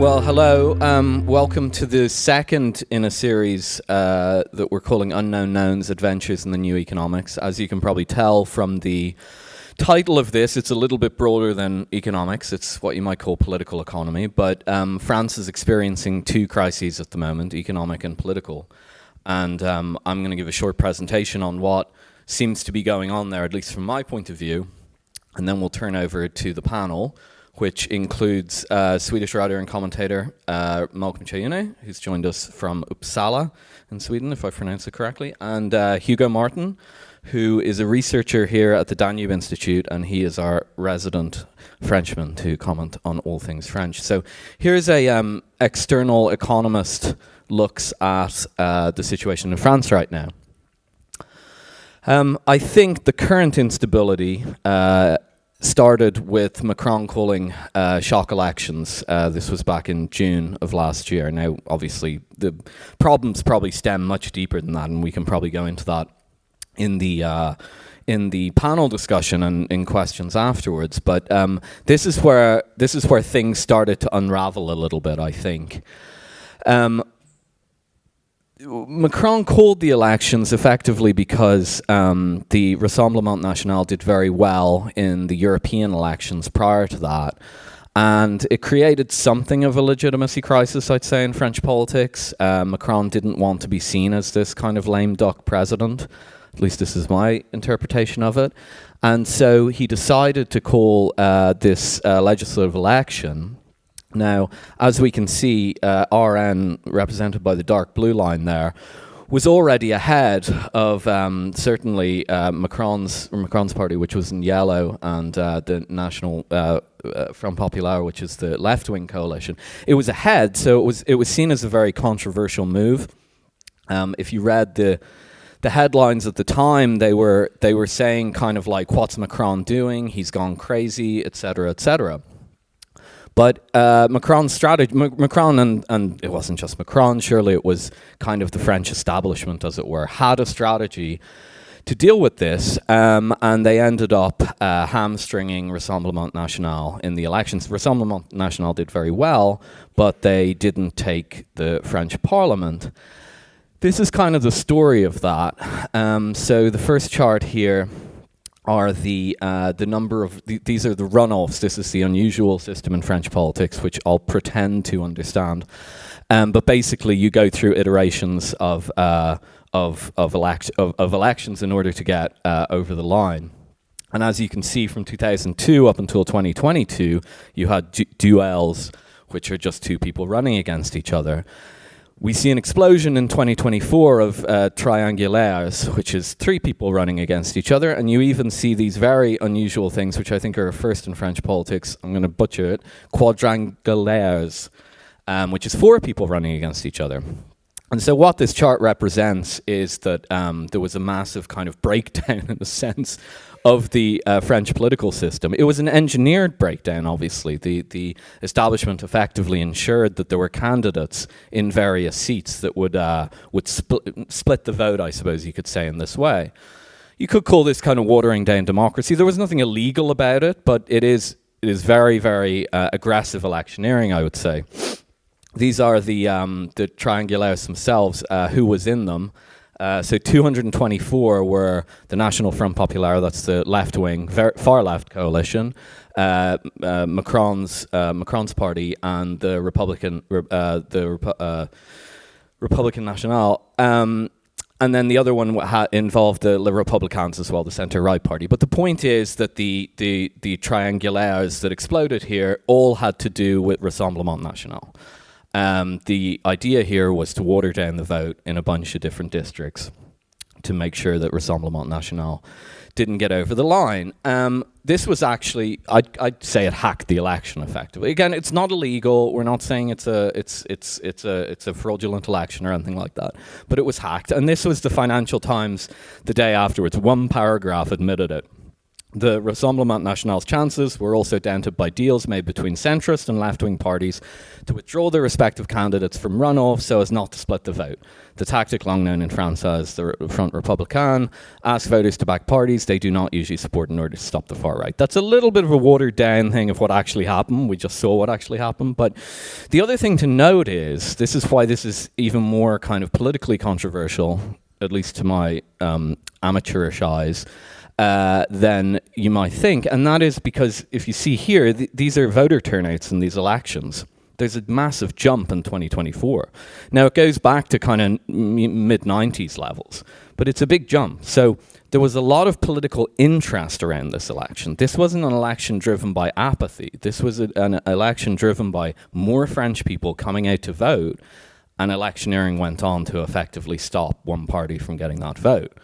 Well, hello. Welcome to the second in a series that we're calling Unknown Knowns, Adventures in the New Economics. As you can probably tell from the title of this, it's a little bit broader than economics. It's what you might call political economy. But France is experiencing two crises at the moment, economic and political. And I'm going to give a short presentation on what seems to be going on there, at least from my point of view. And then we'll turn over to the panel, which includes Swedish writer and commentator Malcom Kyeyune, who's joined us from Uppsala in Sweden, if I pronounce it correctly, and Hugo Martin, who is a researcher here at the Danube Institute, and he is our resident Frenchman to comment on all things French. So here's a external economist looks at the situation in France right now. I think the current instability started with Macron calling shock elections. This was back in June of last year. Now, obviously, the problems probably stem much deeper than that, and we can probably go into that in the panel discussion and in questions afterwards. But this is where things started to unravel a little bit, I think. Macron called the elections effectively because the Rassemblement National did very well in the European elections prior to that. And it created something of a legitimacy crisis, I'd say, in French politics. Macron didn't want to be seen as this kind of lame duck president. At least this is my interpretation of it. And so he decided to call this legislative election. Now, as we can see, RN, represented by the dark blue line there, was already ahead of certainly Macron's party, which was in yellow, and the National Front Populaire, which is the left-wing coalition. It was ahead, so it was seen as a very controversial move. If you read the headlines at the time, they were saying kind of like, "What's Macron doing? He's gone crazy," etc., etc. But Macron's strategy, Macron and it wasn't just Macron, surely it was kind of the French establishment, as it were, had a strategy to deal with this, and they ended up hamstringing Rassemblement National in the elections. Rassemblement National did very well, but they didn't take the French Parliament. This is kind of the story of that. So the first chart here are the number of these are the runoffs. This is the unusual system in French politics, which I'll pretend to understand. But basically, you go through iterations of elections in order to get over the line. And as you can see, from 2002 up until 2022, you had duels, which are just two people running against each other. We see an explosion in 2024 of triangulaires, which is three people running against each other, and you even see these very unusual things, which I think are a first in French politics. I'm going to butcher it. Quadrangulaires, which is four people running against each other. And so what this chart represents is that there was a massive kind of breakdown, in a sense, of the French political system. It was an engineered breakdown, obviously. The establishment effectively ensured that there were candidates in various seats that would split the vote, I suppose you could say, in this way. You could call this kind of watering down democracy. There was nothing illegal about it, but it is very, very aggressive electioneering, I would say. These are the triangulaires themselves, who was in them. So 224 were the National Front Populaire, that's the left-wing, far left coalition, Macron's party, and the Republican National. And then the other one involved the Les Républicains as well, the centre-right party. But the point is that the triangulaires that exploded here all had to do with Rassemblement National. The idea here was to water down the vote in a bunch of different districts to make sure that Rassemblement National didn't get over the line. This was actually, I'd say, it hacked the election effectively. Again, it's not illegal. We're not saying it's a fraudulent election or anything like that. But it was hacked, and this was the Financial Times the day afterwards. One paragraph admitted it. The Rassemblement National's chances were also dented by deals made between centrist and left-wing parties to withdraw their respective candidates from runoff so as not to split the vote. The tactic, long known in France as the Front Républicain, asks voters to back parties they do not usually support in order to stop the far right. That's a little bit of a watered-down thing of what actually happened. We just saw what actually happened. But the other thing to note is, this is why this is even more kind of politically controversial, at least to my amateurish eyes, than you might think. And that is because if you see here, these are voter turnouts in these elections. There's a massive jump in 2024. Now, it goes back to kind of mid-90s levels, but it's a big jump. So there was a lot of political interest around this election. This wasn't an election driven by apathy. This was an election driven by more French people coming out to vote, and electioneering went on to effectively stop one party from getting that vote.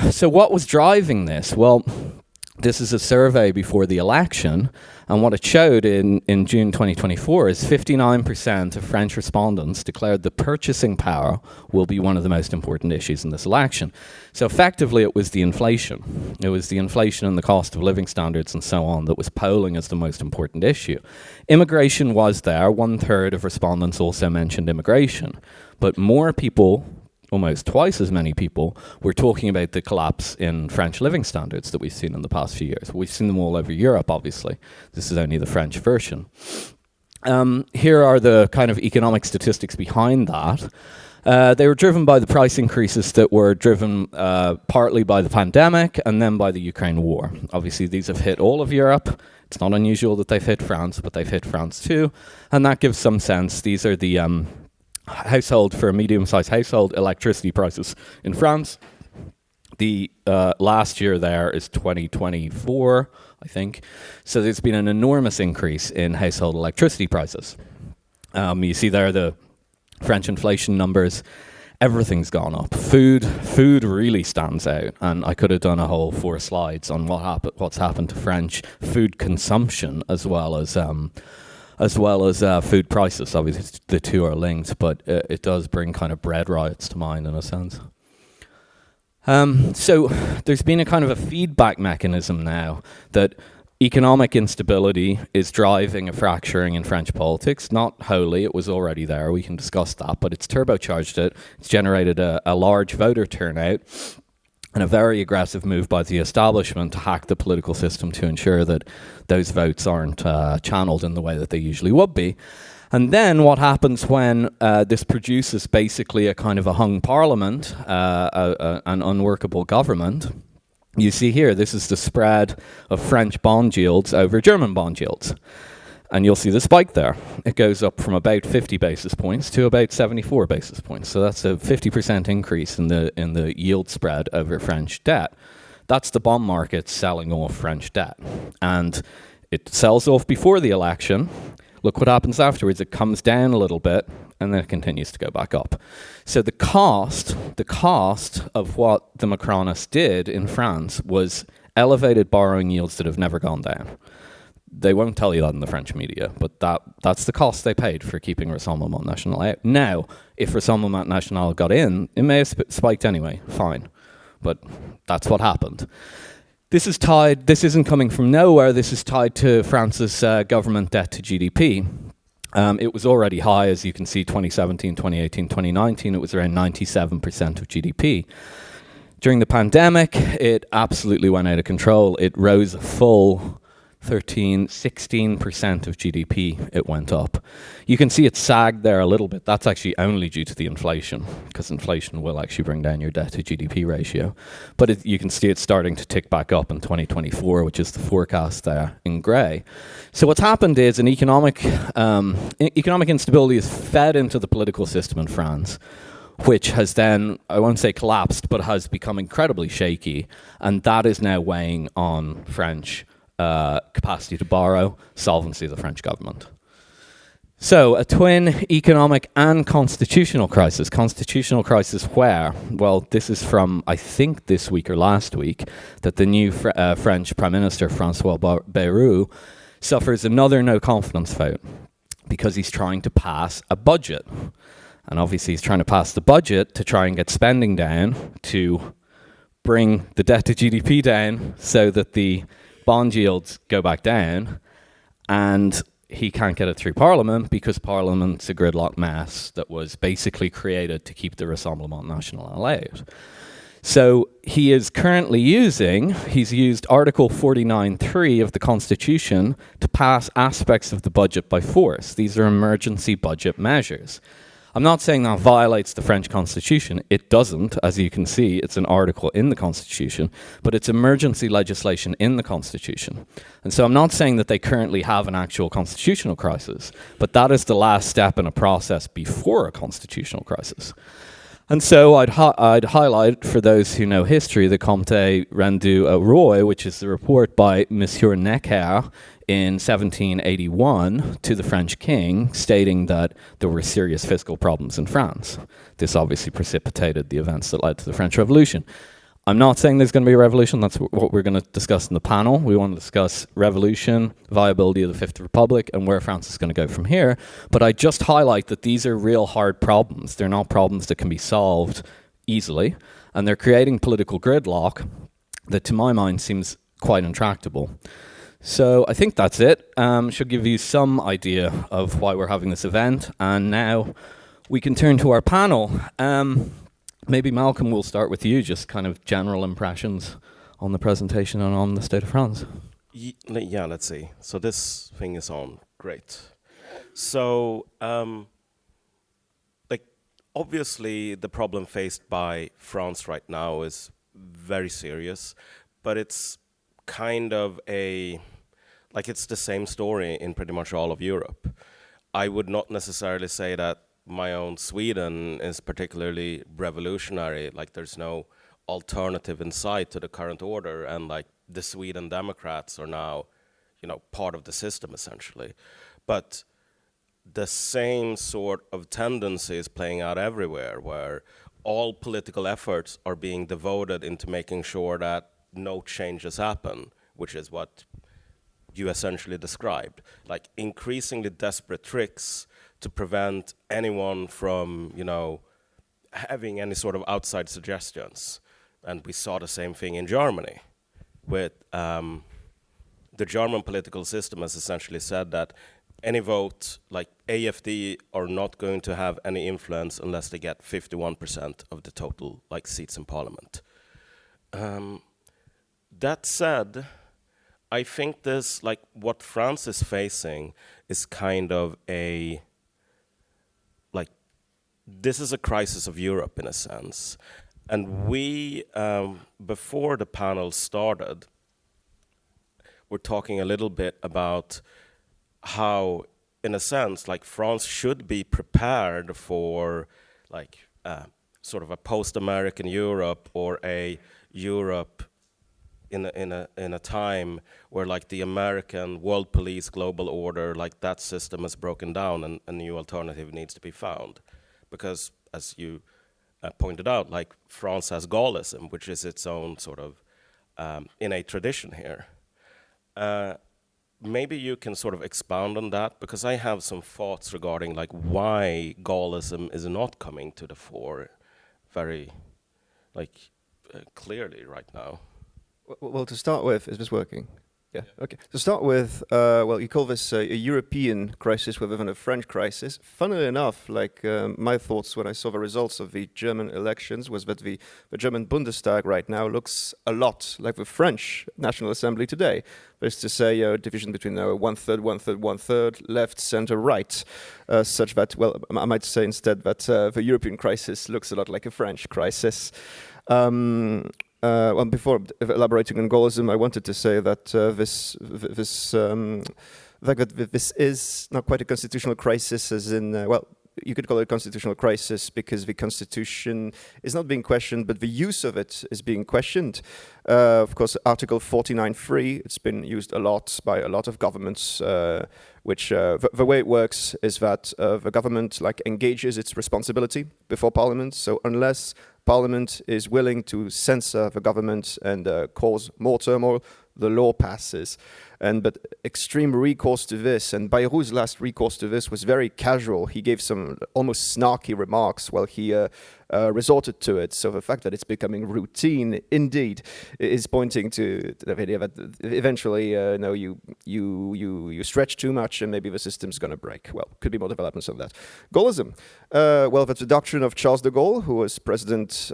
So what was driving this? Well, this is a survey before the election, and what it showed in June 2024 is 59% of French respondents declared that purchasing power will be one of the most important issues in this election. So effectively, it was the inflation. It was the inflation and the cost of living standards and so on that was polling as the most important issue. Immigration was there. 1/3 of respondents also mentioned immigration, but more people, almost twice as many people, were talking about the collapse in French living standards that we've seen in the past few years. We've seen them all over Europe, obviously. This is only the French version. Here are the kind of economic statistics behind that. They were driven by the price increases that were driven partly by the pandemic and then by the Ukraine war. Obviously, these have hit all of Europe. It's not unusual that they've hit France, but they've hit France too. And that gives some sense. These are the household, for a medium-sized household, electricity prices in France. The last year there is 2024, I think. So there's been an enormous increase in household electricity prices. You see there the French inflation numbers. Everything's gone up. Food really stands out, and I could have done a whole 4 slides on what's happened to French food consumption as well as food prices. Obviously, the two are linked, but it does bring kind of bread riots to mind in a sense. So there's been a kind of a feedback mechanism now that economic instability is driving a fracturing in French politics. Not wholly, it was already there, we can discuss that, but it's turbocharged it. It's generated a large voter turnout and a very aggressive move by the establishment to hack the political system to ensure that those votes aren't channeled in the way that they usually would be. And then what happens when this produces basically a kind of a hung parliament, an unworkable government? You see here, this is the spread of French bond yields over German bond yields. And you'll see the spike there. It goes up from about 50 basis points to about 74 basis points. So that's a 50% increase in the yield spread over French debt. That's the bond market selling off French debt. And it sells off before the election. Look what happens afterwards. It comes down a little bit, and then it continues to go back up. So the cost of what the Macronists did in France was elevated borrowing yields that have never gone down. They won't tell you that in the French media, but that's the cost they paid for keeping Rassemblement National out. Now, if Rassemblement National got in, it may have spiked anyway, fine. But that's what happened. This isn't coming from nowhere, this is tied to France's government debt to GDP. It was already high, as you can see, 2017, 2018, 2019, it was around 97% of GDP. During the pandemic, it absolutely went out of control. It rose a full 16% of GDP, it went up. You can see it sagged there a little bit. That's actually only due to the inflation, because inflation will actually bring down your debt to GDP ratio. But you can see it starting to tick back up in 2024, which is the forecast there in grey. So what's happened is an economic instability is fed into the political system in France, which has then, I won't say collapsed, but has become incredibly shaky. And that is now weighing on French capacity to borrow, solvency of the French government. So a twin economic and constitutional crisis. Constitutional crisis where? Well, this is from, I think, this week or last week, that the new French Prime Minister, François Bayrou, suffers another no-confidence vote because he's trying to pass a budget. And obviously he's trying to pass the budget to try and get spending down to bring the debt to GDP down so that the bond yields go back down, and he can't get it through Parliament because Parliament's a gridlock mess that was basically created to keep the Rassemblement National out. So he is currently he's used Article 49.3 of the Constitution to pass aspects of the budget by force. These are emergency budget measures. I'm not saying that violates the French Constitution. It doesn't. As you can see, it's an article in the Constitution, but it's emergency legislation in the Constitution. And so I'm not saying that they currently have an actual constitutional crisis, but that is the last step in a process before a constitutional crisis. And so I'd highlight, for those who know history, the Comte Rendu au Roi, which is the report by Monsieur Necker in 1781 to the French king, stating that there were serious fiscal problems in France. This obviously precipitated the events that led to the French Revolution. I'm not saying there's going to be a revolution. That's what we're going to discuss in the panel. We want to discuss revolution, viability of the Fifth Republic, and where France is going to go from here. But I just highlight that these are real hard problems. They're not problems that can be solved easily. And they're creating political gridlock that, to my mind, seems quite intractable. So I think that's it. Should give you some idea of why we're having this event. And now we can turn to our panel. Maybe Malcolm, will start with you, just kind of general impressions on the presentation and on the state of France. Yeah, let's see. So this thing is on. Great. So, obviously the problem faced by France right now is very serious, but it's kind of it's the same story in pretty much all of Europe. I would not necessarily say that my own Sweden is particularly revolutionary, like there's no alternative in sight to the current order, and like the Sweden Democrats are now, part of the system essentially. But the same sort of tendency is playing out everywhere, where all political efforts are being devoted into making sure that no changes happen, which is what you essentially described, like increasingly desperate tricks to prevent anyone from, having any sort of outside suggestions. And we saw the same thing in Germany with the German political system has essentially said that any vote, like AfD, are not going to have any influence unless they get 51% of the total seats in parliament. That said, I think this, what France is facing is kind of this is a crisis of Europe in a sense. And we, before the panel started, we're talking a little bit about how, in a sense, France should be prepared for sort of a post-American Europe, or a Europe in a time where the American world police global order, that system is broken down and a new alternative needs to be found. Because, as you pointed out, France has Gaullism, which is its own sort of innate tradition here. Maybe you can sort of expound on that, because I have some thoughts regarding why Gaullism is not coming to the fore very clearly right now. Well, to start with, is this working? Yeah. Okay. To start with, you call this a European crisis rather than a French crisis. Funnily enough, my thoughts when I saw the results of the German elections was that the German Bundestag right now looks a lot like the French National Assembly today. That is to say, a division between one-third, one-third, one-third, left, center, right, such that, I might say instead that the European crisis looks a lot like a French crisis. Before elaborating on Gaullism, I wanted to say that this is not quite a constitutional crisis, as in, you could call it a constitutional crisis because the constitution is not being questioned, but the use of it is being questioned. Of course, Article 49.3, it's been used a lot by a lot of governments, which the way it works is that the government engages its responsibility before Parliament. So unless Parliament is willing to censor the government and cause more turmoil, the law passes. But extreme recourse to this, and Bayreuth's last recourse to this was very casual. He gave some almost snarky remarks while he resorted to it. So the fact that it's becoming routine, indeed, is pointing to the idea that eventually, you stretch too much and maybe the system's going to break. Well, could be more developments of that. Gaullism. Well, that's the doctrine of Charles de Gaulle, who was president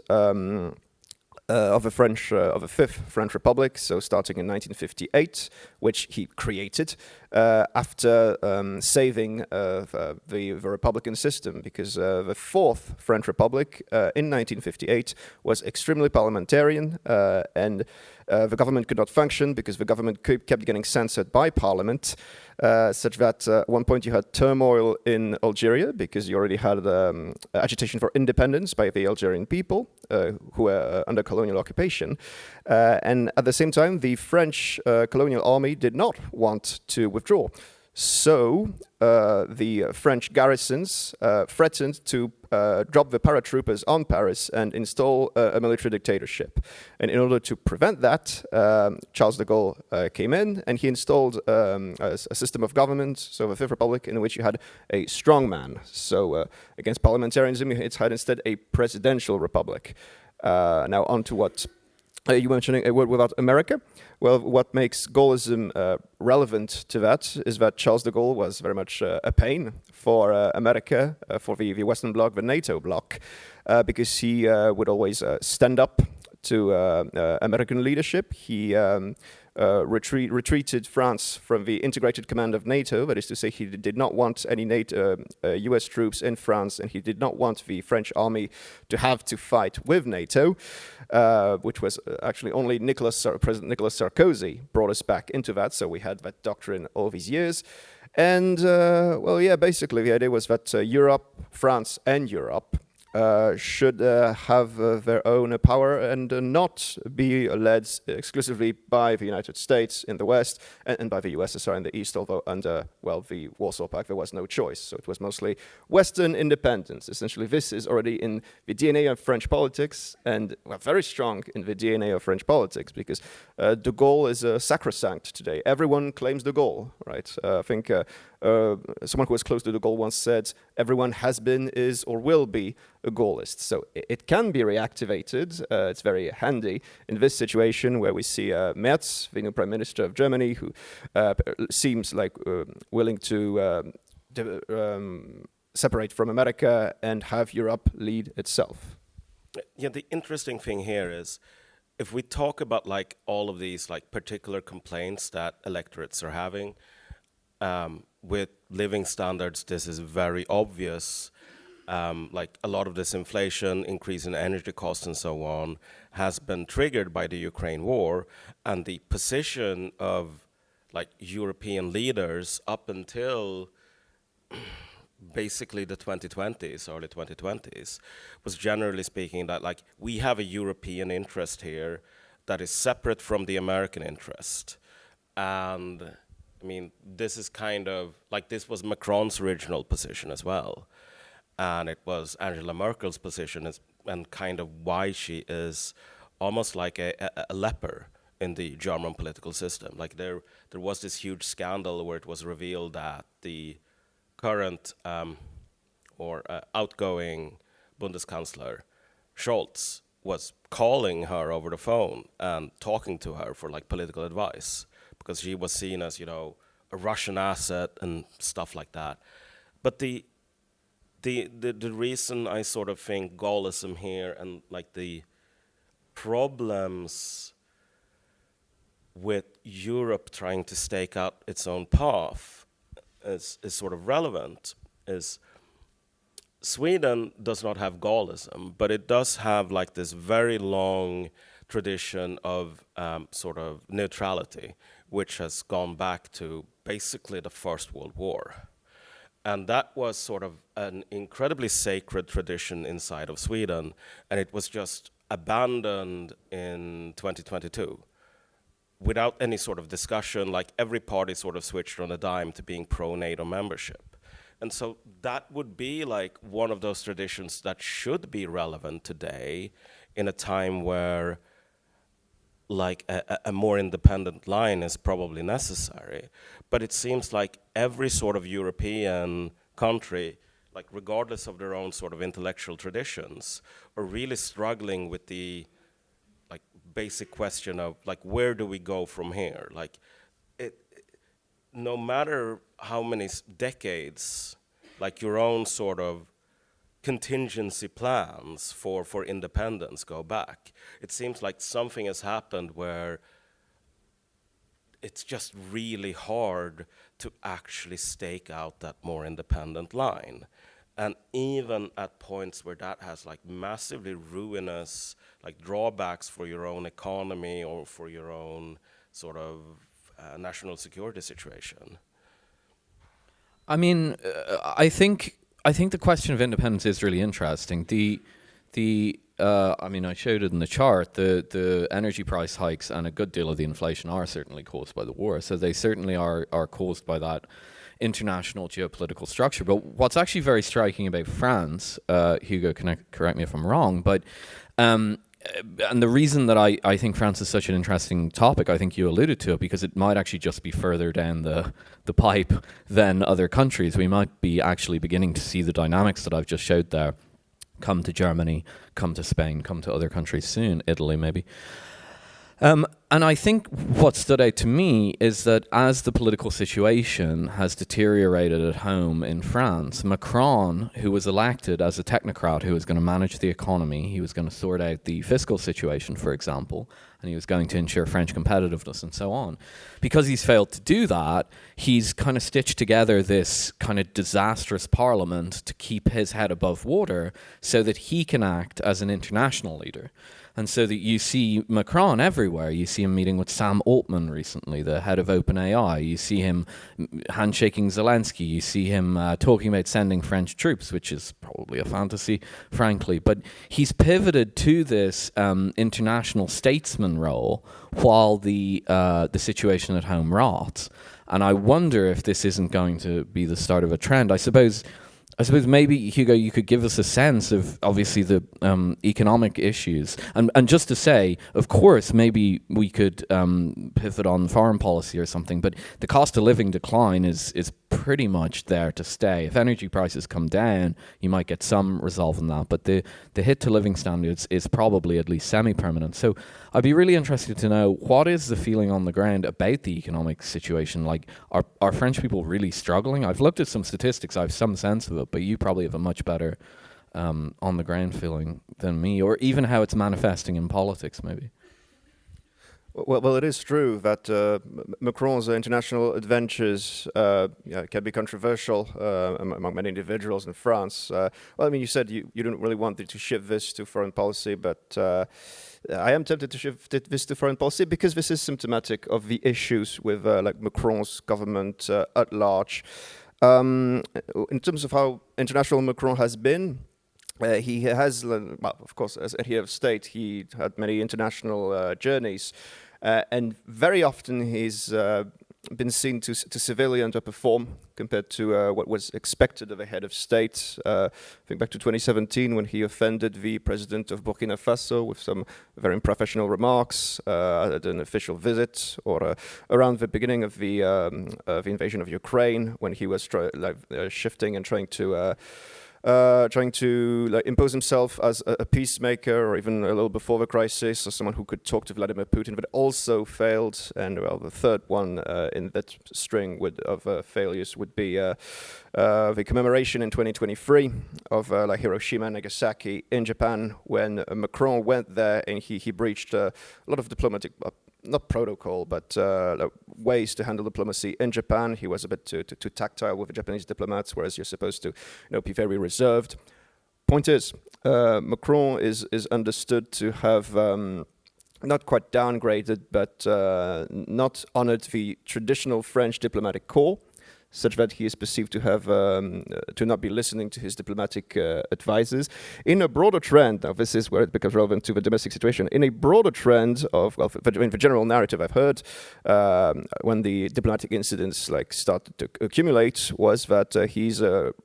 of the Fifth French Republic, so starting in 1958, which he created after saving the Republican system, because the Fourth French Republic in 1958 was extremely parliamentarian, and the government could not function because the government kept getting censored by parliament, such that at one point you had turmoil in Algeria because you already had agitation for independence by the Algerian people who were under colonial occupation. And at the same time, the French colonial army did not want to withdraw. So the French garrisons threatened to drop the paratroopers on Paris and install a military dictatorship. And in order to prevent that, Charles de Gaulle came in and he installed a system of government, so the Fifth Republic, in which you had a strong man. So against parliamentarianism, it had instead a presidential republic. Now on to what you mentioning a word about America. Well, what makes Gaullism relevant to that is that Charles de Gaulle was very much a pain for America, for the Western Bloc, the NATO bloc, because he would always stand up to American leadership. He retreated France from the integrated command of NATO. That is to say, he did not want any NATO, US troops in France, and he did not want the French army to have to fight with NATO, which was actually only President Nicolas Sarkozy brought us back into that. So we had that doctrine all these years. And, basically the idea was that Europe, France and Europe should have their own power and not be led exclusively by the United States in the West and by the USSR in the East, although under, the Warsaw Pact there was no choice. So it was mostly Western independence. Essentially, this is already in the DNA of French politics and very strong in the DNA of French politics because de Gaulle is sacrosanct today. Everyone claims de Gaulle, right? I think someone who was close to de Gaulle once said, everyone has been, is, or will be a Gaullist. So it can be reactivated. It's very handy in this situation where we see Merz, the new Prime Minister of Germany, who seems like willing to separate from America and have Europe lead itself. Yeah, the interesting thing here is if we talk about all of these particular complaints that electorates are having, with living standards, this is very obvious. A lot of this inflation, increase in energy costs and so on, has been triggered by the Ukraine war, and the position of European leaders up until basically the 2020s, early 2020s, was generally speaking that we have a European interest here that is separate from the American interest. And I mean, this is kind of this was Macron's original position as well. And it was Angela Merkel's position and kind of why she is almost like a leper in the German political system. There was this huge scandal where it was revealed that the current outgoing Bundeskanzler Scholz was calling her over the phone and talking to her for political advice because she was seen as, a Russian asset and stuff like that. But the reason I sort of think Gaullism here and the problems with Europe trying to stake out its own path is sort of relevant is Sweden does not have Gaullism, but it does have this very long tradition of sort of neutrality, which has gone back to basically the First World War. And that was sort of an incredibly sacred tradition inside of Sweden, and it was just abandoned in 2022 without any sort of discussion. Every party sort of switched on a dime to being pro-NATO membership. And so that would be one of those traditions that should be relevant today in a time where like a more independent line is probably necessary. But it seems like every sort of European country, like regardless of their own sort of intellectual traditions, are really struggling with the like basic question of like, where do we go from here? Like, no matter how many decades, like your own sort of contingency plans for independence go back, it seems like something has happened where it's just really hard to actually stake out that more independent line. And even at points where that has like massively ruinous like drawbacks for your own economy or for your own sort of national security situation. I mean, I think the question of independence is really interesting. I mean, I showed it in the chart. The energy price hikes and a good deal of the inflation are certainly caused by the war. So they certainly are caused by that international geopolitical structure. But what's actually very striking about France, Hugo, correct me if I'm wrong, but and the reason that I think France is such an interesting topic, I think you alluded to it, because it might actually just be further down the pipe than other countries. We might be actually beginning to see the dynamics that I've just showed there come to Germany, come to Spain, come to other countries soon, Italy maybe. And I think what stood out to me is that as the political situation has deteriorated at home in France, Macron, who was elected as a technocrat who was going to manage the economy, he was going to sort out the fiscal situation, for example, and he was going to ensure French competitiveness and so on. Because he's failed to do that, he's kind of stitched together this kind of disastrous parliament to keep his head above water so that he can act as an international leader. And so that you see Macron everywhere. You see him meeting with Sam Altman recently, the head of OpenAI. You see him handshaking Zelensky. You see him talking about sending French troops, which is probably a fantasy, frankly. But he's pivoted to this international statesman role while the situation at home rots. And I wonder if this isn't going to be the start of a trend. I suppose maybe, Hugo, you could give us a sense of, obviously, the economic issues. And just to say, of course, maybe we could pivot on foreign policy or something, but the cost of living decline is pretty much there to stay. If energy prices come down, you might get some resolve in that, but the hit to living standards is probably at least semi-permanent. So I'd be really interested to know, what is the feeling on the ground about the economic situation? Like, are French people really struggling? I've looked at some statistics, I have some sense of it, but you probably have a much better on the ground feeling than me, or even how it's manifesting in politics, maybe. Well, it is true that Macron's international adventures can be controversial among many individuals in France. Well, I mean, you said you didn't really want to shift this to foreign policy, but I am tempted to shift this to foreign policy because this is symptomatic of the issues with like Macron's government at large. In terms of how international Macron has been, he has, well, of course, as head of state, he had many international journeys, and very often he's been seen to severely underperform compared to what was expected of a head of state. I think back to 2017 when he offended the president of Burkina Faso with some very unprofessional remarks at an official visit, or around the beginning of the invasion of Ukraine, when he was shifting and trying to impose himself as a peacemaker, or even a little before the crisis, or someone who could talk to Vladimir Putin, but also failed. And well, the third one in that string of failures would be the commemoration in 2023 of Hiroshima and Nagasaki in Japan, when Macron went there and he breached a lot of diplomatic not protocol, but ways to handle diplomacy in Japan. He was a bit too tactile with the Japanese diplomats, whereas you're supposed to, be very reserved. Point is, Macron is understood to have not quite downgraded, but not honored the traditional French diplomatic corps, such that he is perceived to have to not be listening to his diplomatic advisors. In a broader trend, now this is where it becomes relevant to the domestic situation, in a broader trend of, well, in the general narrative I've heard, when the diplomatic incidents started to accumulate, was that he's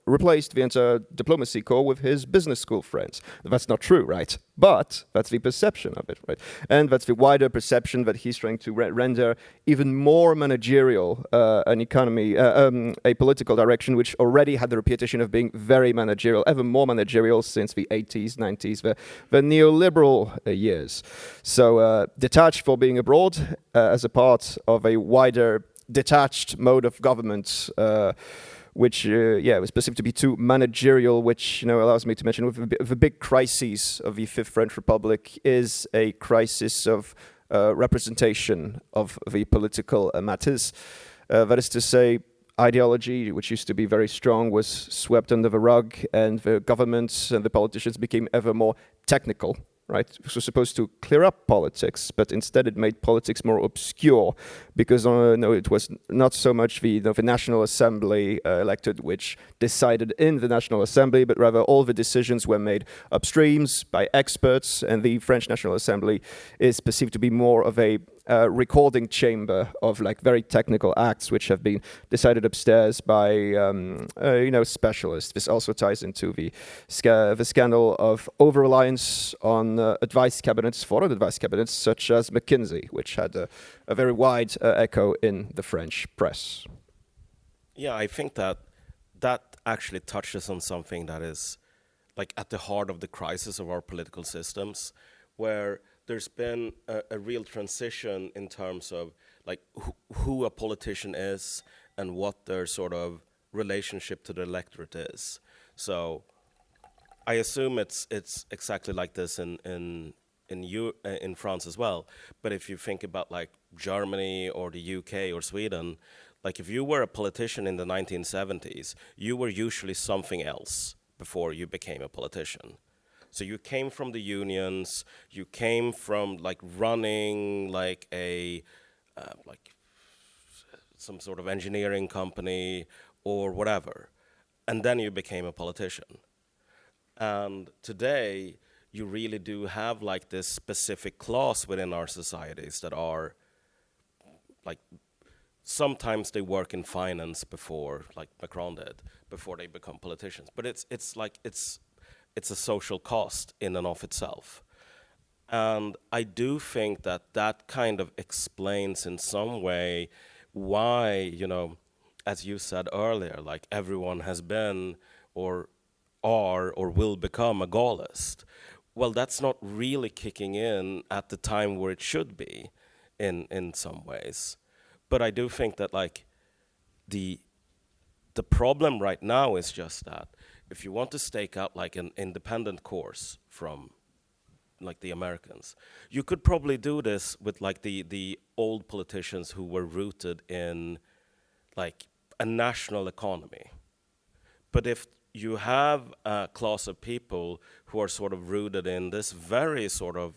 replaced the entire diplomacy corps with his business school friends. That's not true, right? But that's the perception of it, right? And that's the wider perception that he's trying to render even more managerial an economy, a political direction which already had the reputation of being very managerial, ever more managerial since the 80s, 90s, the neoliberal years. So detached for being abroad as a part of a wider detached mode of government, which was perceived to be too managerial, which allows me to mention the big crises of the Fifth French Republic is a crisis of representation of the political matters. That is to say, ideology, which used to be very strong, was swept under the rug, and the governments and the politicians became ever more technical. Right, it was supposed to clear up politics, but instead it made politics more obscure, because it was not so much the National Assembly elected which decided in the National Assembly, but rather all the decisions were made upstreams by experts, and the French National Assembly is perceived to be more of a recording chamber of very technical acts which have been decided upstairs by specialists. This also ties into the scandal of over-reliance on foreign advice cabinets such as McKinsey, which had a very wide echo in the French press. Yeah, I think that actually touches on something that is at the heart of the crisis of our political systems, where there's been a real transition in terms of who a politician is and what their sort of relationship to the electorate is. So I assume it's exactly like this in France as well. But if you think about Germany or the UK or Sweden, if you were a politician in the 1970s, you were usually something else before you became a politician. So you came from the unions, you came from running some sort of engineering company or whatever, and then you became a politician. And today you really do have this specific class within our societies that are sometimes they work in finance before, Macron did, before they become politicians. But it's a social cost in and of itself. And I do think that kind of explains in some way why, as you said earlier, everyone has been or are or will become a Gaullist. Well, that's not really kicking in at the time where it should be in some ways. But I do think that the problem right now is just that if you want to stake out an independent course from the Americans, you could probably do this with the old politicians who were rooted in a national economy. But if you have a class of people who are sort of rooted in this very sort of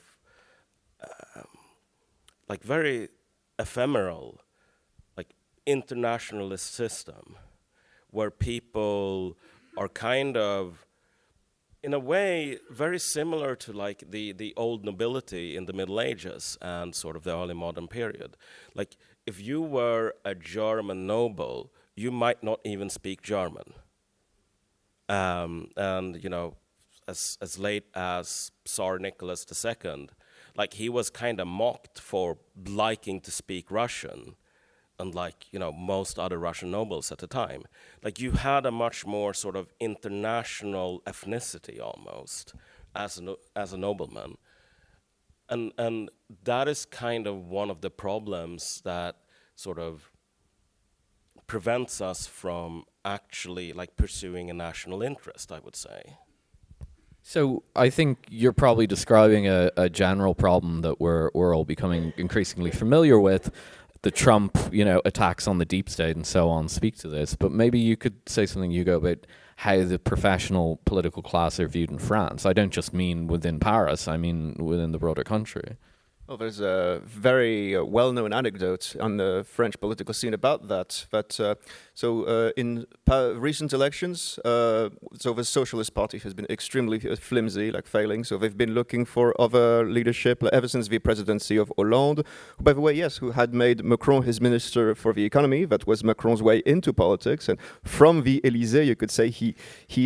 very ephemeral internationalist system, where people are kind of, in a way, very similar to the old nobility in the Middle Ages and sort of the early modern period. If you were a German noble, you might not even speak German. And as late as Tsar Nicholas II, he was kind of mocked for liking to speak Russian, unlike most other Russian nobles at the time. You had a much more sort of international ethnicity almost as a nobleman, and that is kind of one of the problems that sort of prevents us from actually pursuing a national interest, I would say. So I think you're probably describing a general problem that we're all becoming increasingly familiar with. The Trump, attacks on the deep state and so on speak to this. But maybe you could say something, Hugo, about how the professional political class are viewed in France. I don't just mean within Paris, I mean within the broader country. Well, there's a very well-known anecdote on the French political scene about that. In recent elections, so the Socialist Party has been extremely flimsy, like failing. So they've been looking for other leadership ever since the presidency of Hollande, who, by the way, yes, who had made Macron his minister for the economy. That was Macron's way into politics, and from the Élysée, you could say he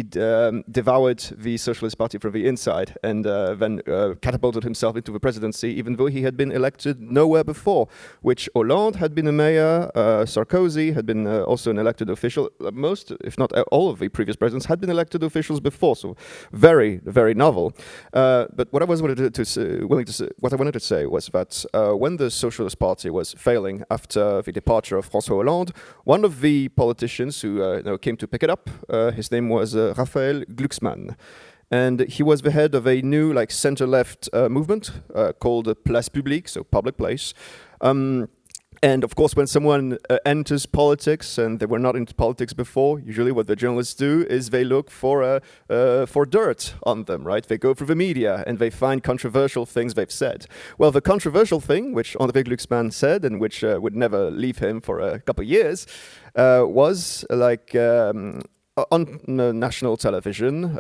devoured the Socialist Party from the inside, and then catapulted himself into the presidency, even though he had been elected nowhere before, which Hollande had been a mayor, Sarkozy had been also an elected official. Most, if not all of the previous presidents had been elected officials before, so very, very novel. But what I wanted to say was that when the Socialist Party was failing after the departure of François Hollande, one of the politicians who came to pick it up, his name was Raphael Glucksmann. And he was the head of a new center-left movement called Place Publique, so public place. And of course, when someone enters politics and they were not into politics before, usually what the journalists do is they look for dirt on them, right? They go through the media and they find controversial things they've said. Well, the controversial thing, which André Glucksmann said and which would never leave him for a couple of years, was on national television.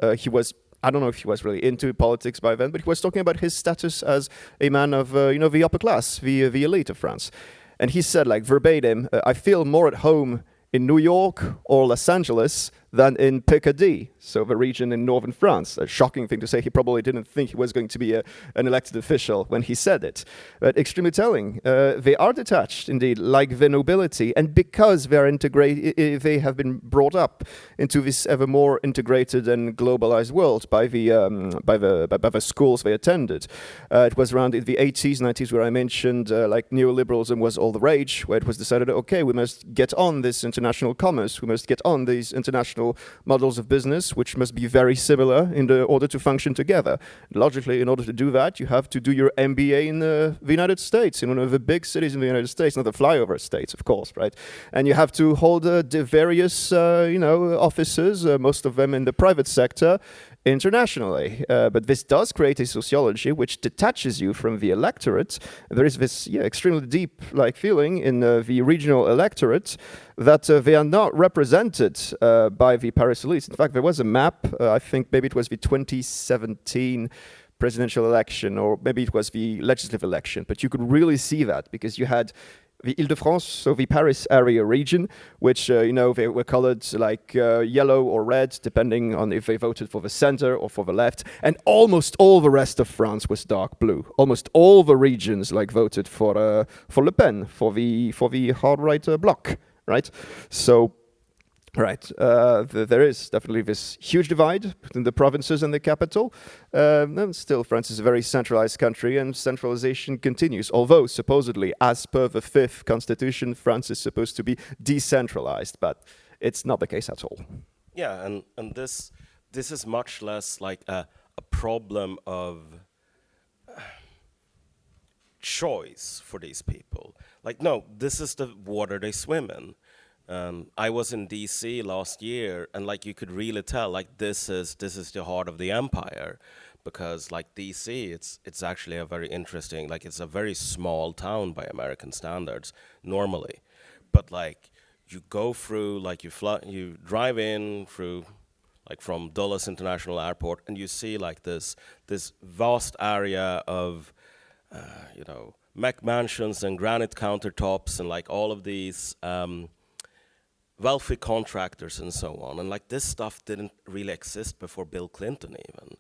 I don't know if he was really into politics by then, but he was talking about his status as a man of, the upper class, the elite of France. And he said, verbatim, I feel more at home in New York or Los Angeles than in Picardy, so the region in northern France. A shocking thing to say. He probably didn't think he was going to be an elected official when he said it. But extremely telling. They are detached, indeed, like the nobility, and because they are they have been brought up into this ever more integrated and globalized world by the schools they attended. It was around in the 80s, 90s, where I mentioned neoliberalism was all the rage, where it was decided, okay, we must get on this international commerce, we must get on these international models of business, which must be very similar in order to function together. Logically, in order to do that, you have to do your MBA in the United States, in one of the big cities in the United States, not the flyover states, of course, right? And you have to hold the various, offices, most of them in the private sector, internationally. But this does create a sociology which detaches you from the electorate. There is this extremely deep feeling in the regional electorate that they are not represented by the Paris elites. In fact, there was a map, I think maybe it was the 2017 presidential election, or maybe it was the legislative election, but you could really see that because you had the Île-de-France, so the Paris area region, which, they were colored yellow or red, depending on if they voted for the center or for the left. And almost all the rest of France was dark blue. Almost all the regions voted for Le Pen, for the hard right bloc, right? So, right, there is definitely this huge divide between the provinces and the capital. And still, France is a very centralized country, and centralization continues. Although, supposedly, as per the 5th Constitution, France is supposed to be decentralized, but it's not the case at all. Yeah, and this is much less like a problem of choice for these people. No, this is the water they swim in. I was in DC last year, and you could really tell this is the heart of the empire, because DC, it's actually a very interesting, it's a very small town by American standards normally, but you go through you drive in through from Dulles International Airport, and you see this vast area of mech mansions and granite countertops and all of these wealthy contractors and so on. And this stuff didn't really exist before Bill Clinton even.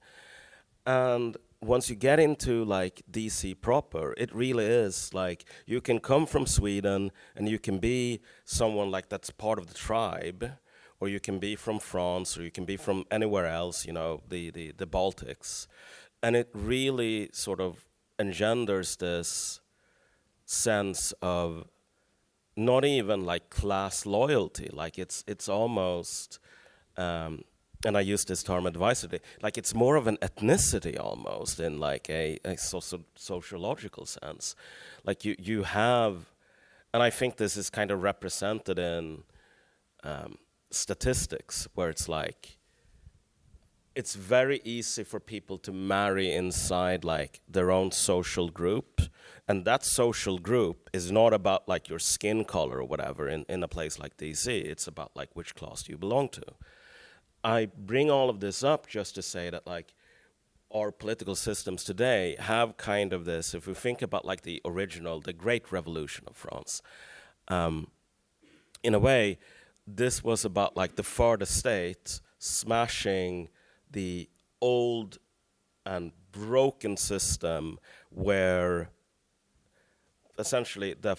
And once you get into DC proper, it really is you can come from Sweden and you can be someone that's part of the tribe, or you can be from France, or you can be from anywhere else, the Baltics. And it really sort of engenders this sense of not even class loyalty, it's almost, and I use this term advisedly, it's more of an ethnicity almost in a sociological sense. You have, and I think this is kind of represented in statistics, where it's it's very easy for people to marry inside like their own social group, and that social group is not about like your skin color or whatever in a place like DC. It's about like which class do you belong to. I bring all of this up just to say that like our political systems today have kind of this, if we think about like the Great Revolution of France, in a way, this was about like the further state smashing the old and broken system where essentially the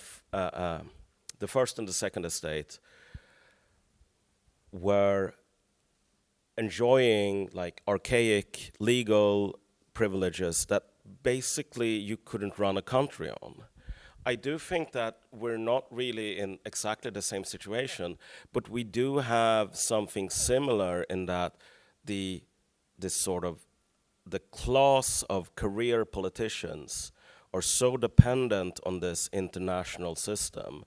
first and the second estate were enjoying like archaic legal privileges that basically you couldn't run a country on. I do think that we're not really in exactly the same situation, but we do have something similar in that the class of career politicians are so dependent on this international system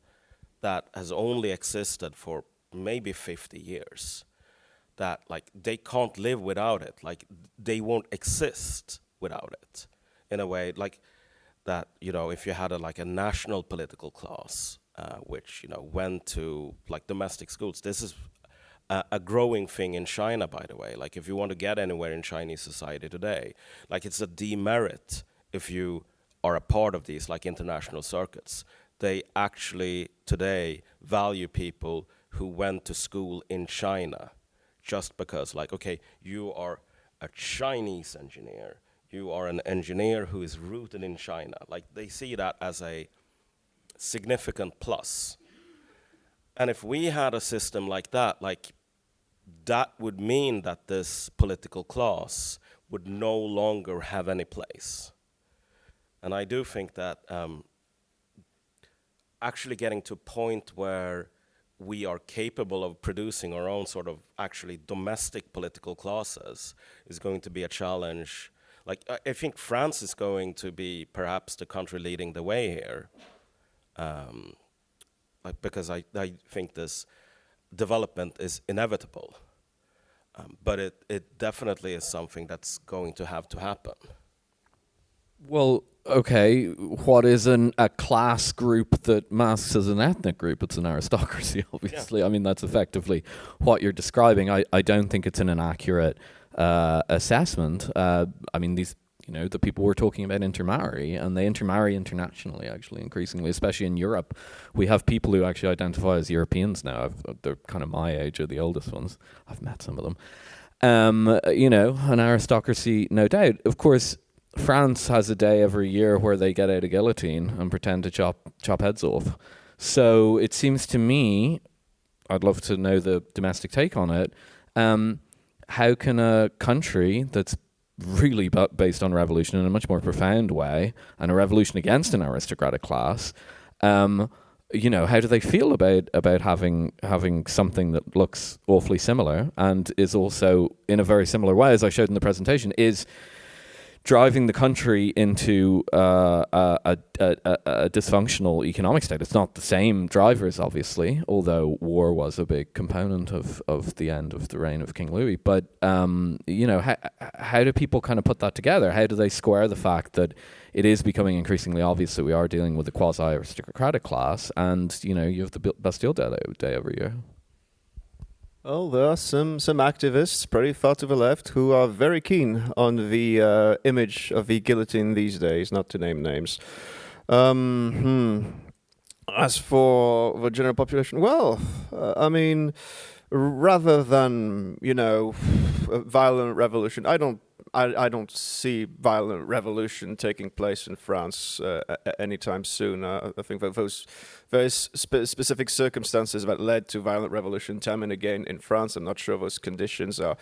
that has only existed for maybe 50 years. That like they can't live without it, like they won't exist without it, in a way like that. You know, if you had a national political class, which went to like domestic schools. This is a growing thing in China, by the way. Like if you want to get anywhere in Chinese society today, like it's a demerit if you are a part of these like international circuits. They actually today value people who went to school in China. Just because, like, okay, you are a Chinese engineer, you are an engineer who is rooted in China. Like, they see that as a significant plus. And if we had a system like that, like, that would mean that this political class would no longer have any place. And I do think that actually getting to a point where we are capable of producing our own sort of actually domestic political classes is going to be a challenge. Like, I think France is going to be perhaps the country leading the way here, because I think this development is inevitable. But it definitely is something that's going to have to happen. Well, okay, what is a class group that masks as an ethnic group? It's an aristocracy, obviously. Yeah. I mean, that's effectively what you're describing. I don't think it's an inaccurate assessment. I mean, these, the people we're talking about intermarry, and they intermarry internationally, actually, increasingly, especially in Europe. We have people who actually identify as Europeans now. They're kind of my age, or the oldest ones. I've met some of them. An aristocracy, no doubt. Of course, France has a day every year where they get out a guillotine and pretend to chop heads off. So it seems to me, I'd love to know the domestic take on it, how can a country that's really based on revolution in a much more profound way, and a revolution against an aristocratic class, how do they feel about having something that looks awfully similar and is also, in a very similar way, as I showed in the presentation, is driving the country into a dysfunctional economic state? It's not the same drivers, obviously, although war was a big component of the end of the reign of King Louis. But, how do people kind of put that together? How do they square the fact that it is becoming increasingly obvious that we are dealing with a quasi-aristocratic class, and, you have the Bastille Day every year? Well, there are some activists pretty far to the left who are very keen on the image of the guillotine these days, not to name names. As for the general population, well, I mean, rather than, a violent revolution, I don't see violent revolution taking place in France anytime soon. I think that those very specific circumstances that led to violent revolution time and again in France, I'm not sure those conditions are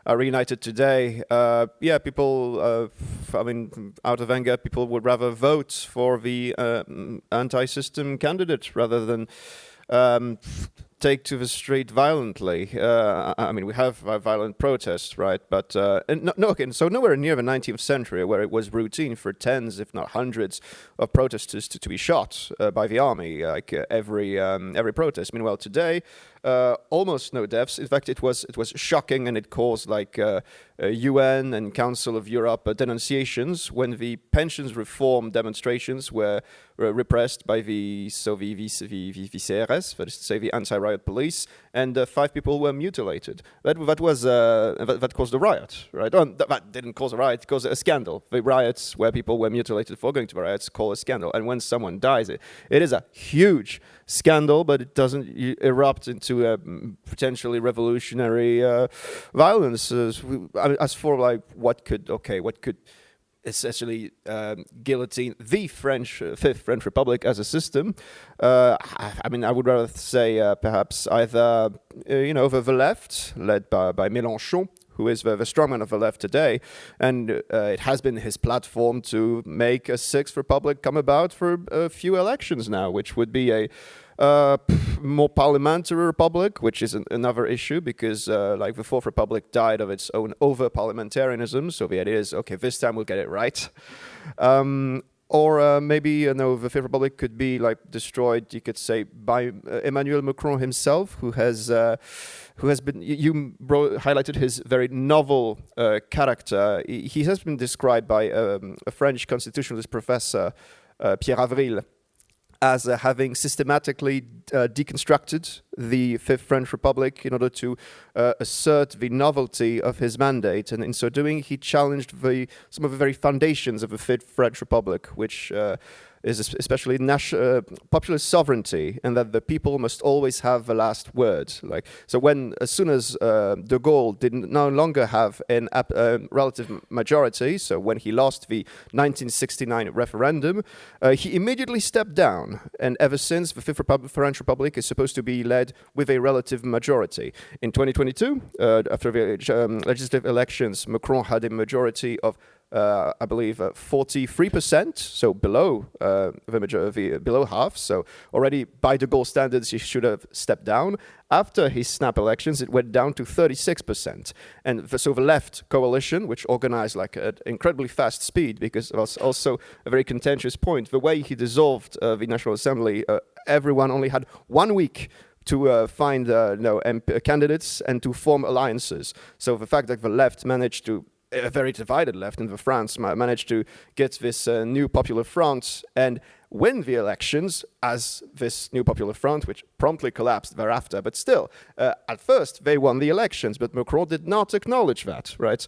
reunited today. People, out of anger, people would rather vote for the anti-system candidate rather than take to the street violently. We have violent protests, right? But so nowhere near the 19th century, where it was routine for tens, if not hundreds, of protesters to be shot by the army, like every protest. Meanwhile, today, almost no deaths. In fact, it was shocking, and it caused like UN and Council of Europe denunciations when the pensions reform demonstrations were repressed by the CRS, that is to say the anti-riot police, and 5 people were mutilated. That caused a riot, right? That didn't cause a riot; it caused a scandal. The riots where people were mutilated for going to the riots call a scandal, and when someone dies, it is a huge scandal, but it doesn't erupt into a potentially revolutionary violence. As for like what could essentially guillotine the Fifth French Republic as a system, I mean, I would rather say perhaps either the left, led by Mélenchon, who is the strongman of the left today, and it has been his platform to make a Sixth Republic come about for a few elections now, which would be a more parliamentary republic, which is another issue because like the Fourth Republic died of its own over-parliamentarism, so the idea is, okay, this time we'll get it right. Or maybe the Fifth Republic could be like destroyed, you could say, by Emmanuel Macron himself, who has been, you highlighted his very novel character. He has been described by a French constitutionalist professor, Pierre Avril, as having systematically deconstructed the Fifth French Republic in order to assert the novelty of his mandate. And in so doing, he challenged some of the very foundations of the Fifth French Republic, which is especially popular sovereignty, and that the people must always have the last word. As soon as de Gaulle did no longer have a relative majority, so when he lost the 1969 referendum, he immediately stepped down. And ever since, the Fifth French Republic is supposed to be led with a relative majority. In 2022, after the legislative elections, Macron had a majority of I believe 43%, so below below half. So already by de Gaulle standards, he should have stepped down. After his snap elections, it went down to 36%. And so the left coalition, which organized like at incredibly fast speed, because it was also a very contentious point, the way he dissolved the National Assembly, everyone only had 1 week to find candidates and to form alliances. So the fact that the left managed to, a very divided left in France, managed to get this new Popular Front and win the elections as this new Popular Front, which promptly collapsed thereafter. But still, at first, they won the elections, but Macron did not acknowledge that, right?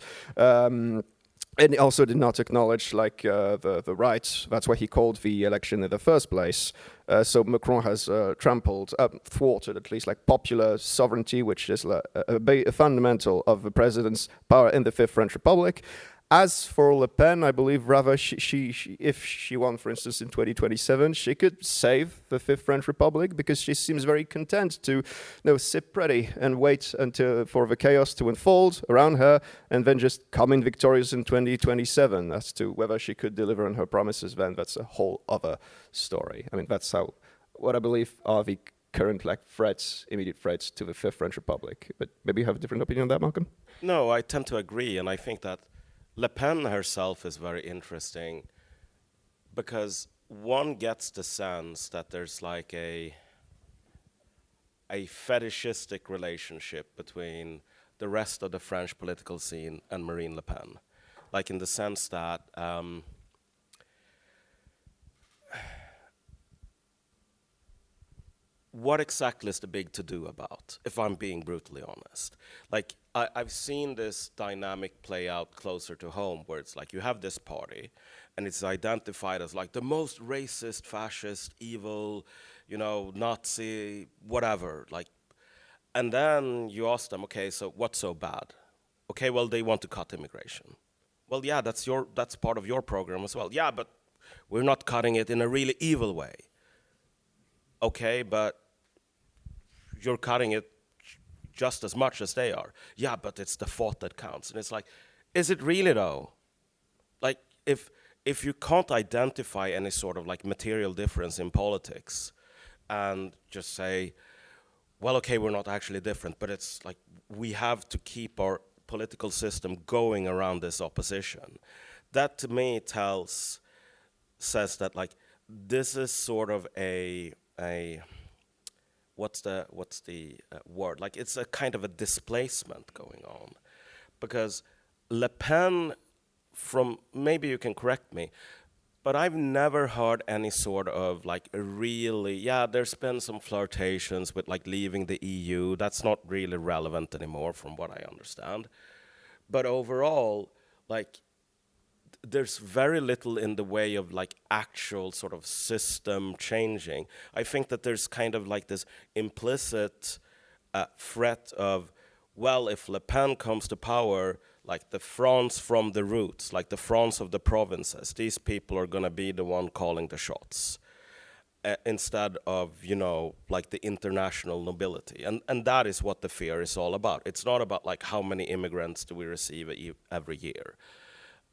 And he also did not acknowledge the right. That's why he called the election in the first place. So Macron has thwarted at least like popular sovereignty, which is a fundamental of the president's power in the Fifth French Republic. As for Le Pen, I believe rather if she won, for instance, in 2027, she could save the Fifth French Republic because she seems very content to sit pretty and wait for the chaos to unfold around her and then just come in victorious in 2027. As to whether she could deliver on her promises, then that's a whole other story. I mean, that's what I believe are the current immediate threats to the Fifth French Republic. But maybe you have a different opinion on that, Malcom? No, I tend to agree, and I think that Le Pen herself is very interesting because one gets the sense that there's like a fetishistic relationship between the rest of the French political scene and Marine Le Pen. Like in the sense that what exactly is the big to-do about, if I'm being brutally honest? Like, I've seen this dynamic play out closer to home, where it's like you have this party, and it's identified as like the most racist, fascist, evil, Nazi, whatever. And then you ask them, okay, so what's so bad? Okay, well, they want to cut immigration. Well, yeah, that's part of your program as well. Yeah, but we're not cutting it in a really evil way. Okay, but you're cutting it just as much as they are. Yeah, but it's the thought that counts. And it's like, is it really though? Like, if you can't identify any sort of like material difference in politics and just say, well, okay, we're not actually different, but it's like we have to keep our political system going around this opposition. That to me says that like this is sort of what's the word? Like it's a kind of a displacement going on, because Le Pen, maybe you can correct me, but I've never heard any sort of like really, there's been some flirtations with like leaving the EU. That's not really relevant anymore from what I understand. But overall, like there's very little in the way of like actual sort of system changing. I think that there's kind of like this implicit threat of, well, if Le Pen comes to power, like the France from the roots, like the France of the provinces, these people are going to be the one calling the shots instead of, like the international nobility. And that is what the fear is all about. It's not about like how many immigrants do we receive every year.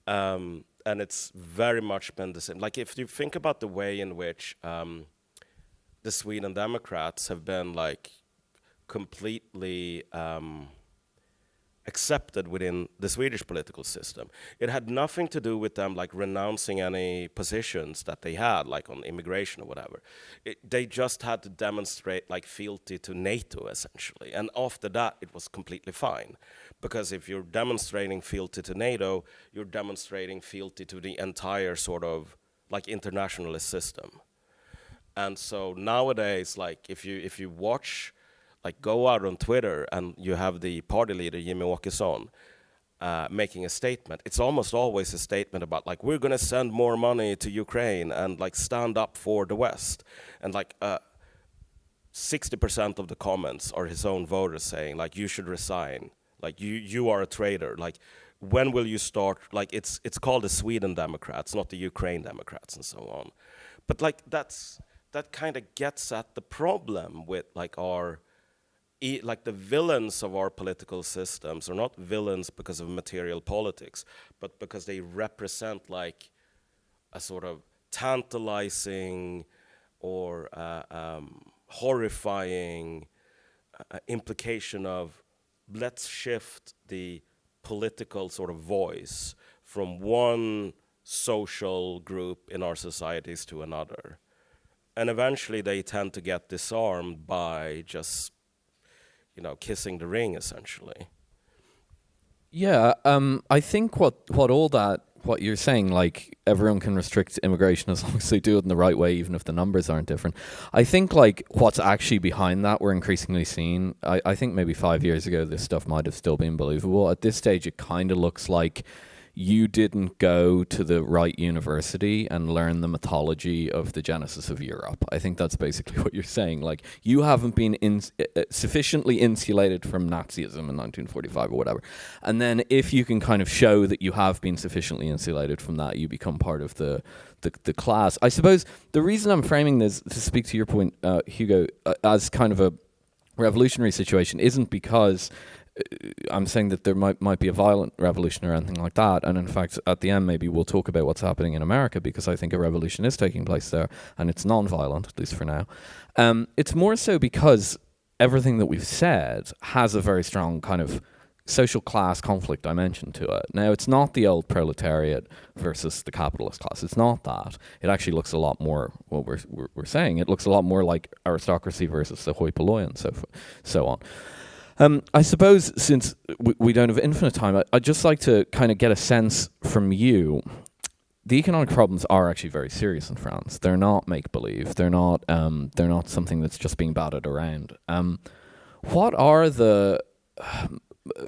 And it's very much been the same. Like if you think about the way in which the Sweden Democrats have been like completely accepted within the Swedish political system. It had nothing to do with them like renouncing any positions that they had, like on immigration or whatever. They just had to demonstrate like fealty to NATO, essentially. And after that, it was completely fine. Because if you're demonstrating fealty to NATO, you're demonstrating fealty to the entire sort of like internationalist system. And so nowadays, like if you watch, like go out on Twitter and you have the party leader, Jimmy Åkesson, making a statement. It's almost always a statement about like, we're going to send more money to Ukraine and like stand up for the West. And like 60% of the comments are his own voters saying like, you should resign. Like you are a traitor. Like when will you start? Like it's called the Sweden Democrats, not the Ukraine Democrats and so on. But like that kind of gets at the problem with like like the villains of our political systems are not villains because of material politics, but because they represent like a sort of tantalizing or horrifying implication of let's shift the political sort of voice from one social group in our societies to another. And eventually they tend to get disarmed by just kissing the ring, essentially. Yeah, I think what you're saying, like everyone can restrict immigration as long as they do it in the right way, even if the numbers aren't different. I think like what's actually behind that we're increasingly seeing. I think maybe 5 years ago this stuff might have still been believable. At this stage, it kind of looks like you didn't go to the right university and learn the mythology of the genesis of Europe. I think that's basically what you're saying. Like, you haven't been sufficiently insulated from Nazism in 1945 or whatever. And then if you can kind of show that you have been sufficiently insulated from that, you become part of the class. I suppose the reason I'm framing this, to speak to your point, Hugo, as kind of a revolutionary situation isn't because I'm saying that there might be a violent revolution or anything like that. And in fact, at the end, maybe we'll talk about what's happening in America, because I think a revolution is taking place there, and it's non-violent, at least for now. It's more so because everything that we've said has a very strong kind of social class conflict dimension to it. Now, it's not the old proletariat versus the capitalist class. It's not that. It actually looks a lot more, what we're saying, it looks a lot more like aristocracy versus the hoi polloi and so on. I suppose since we don't have infinite time, I'd just like to kind of get a sense from you. The economic problems are actually very serious in France. They're not make-believe. They're not something that's just being batted around. What are the...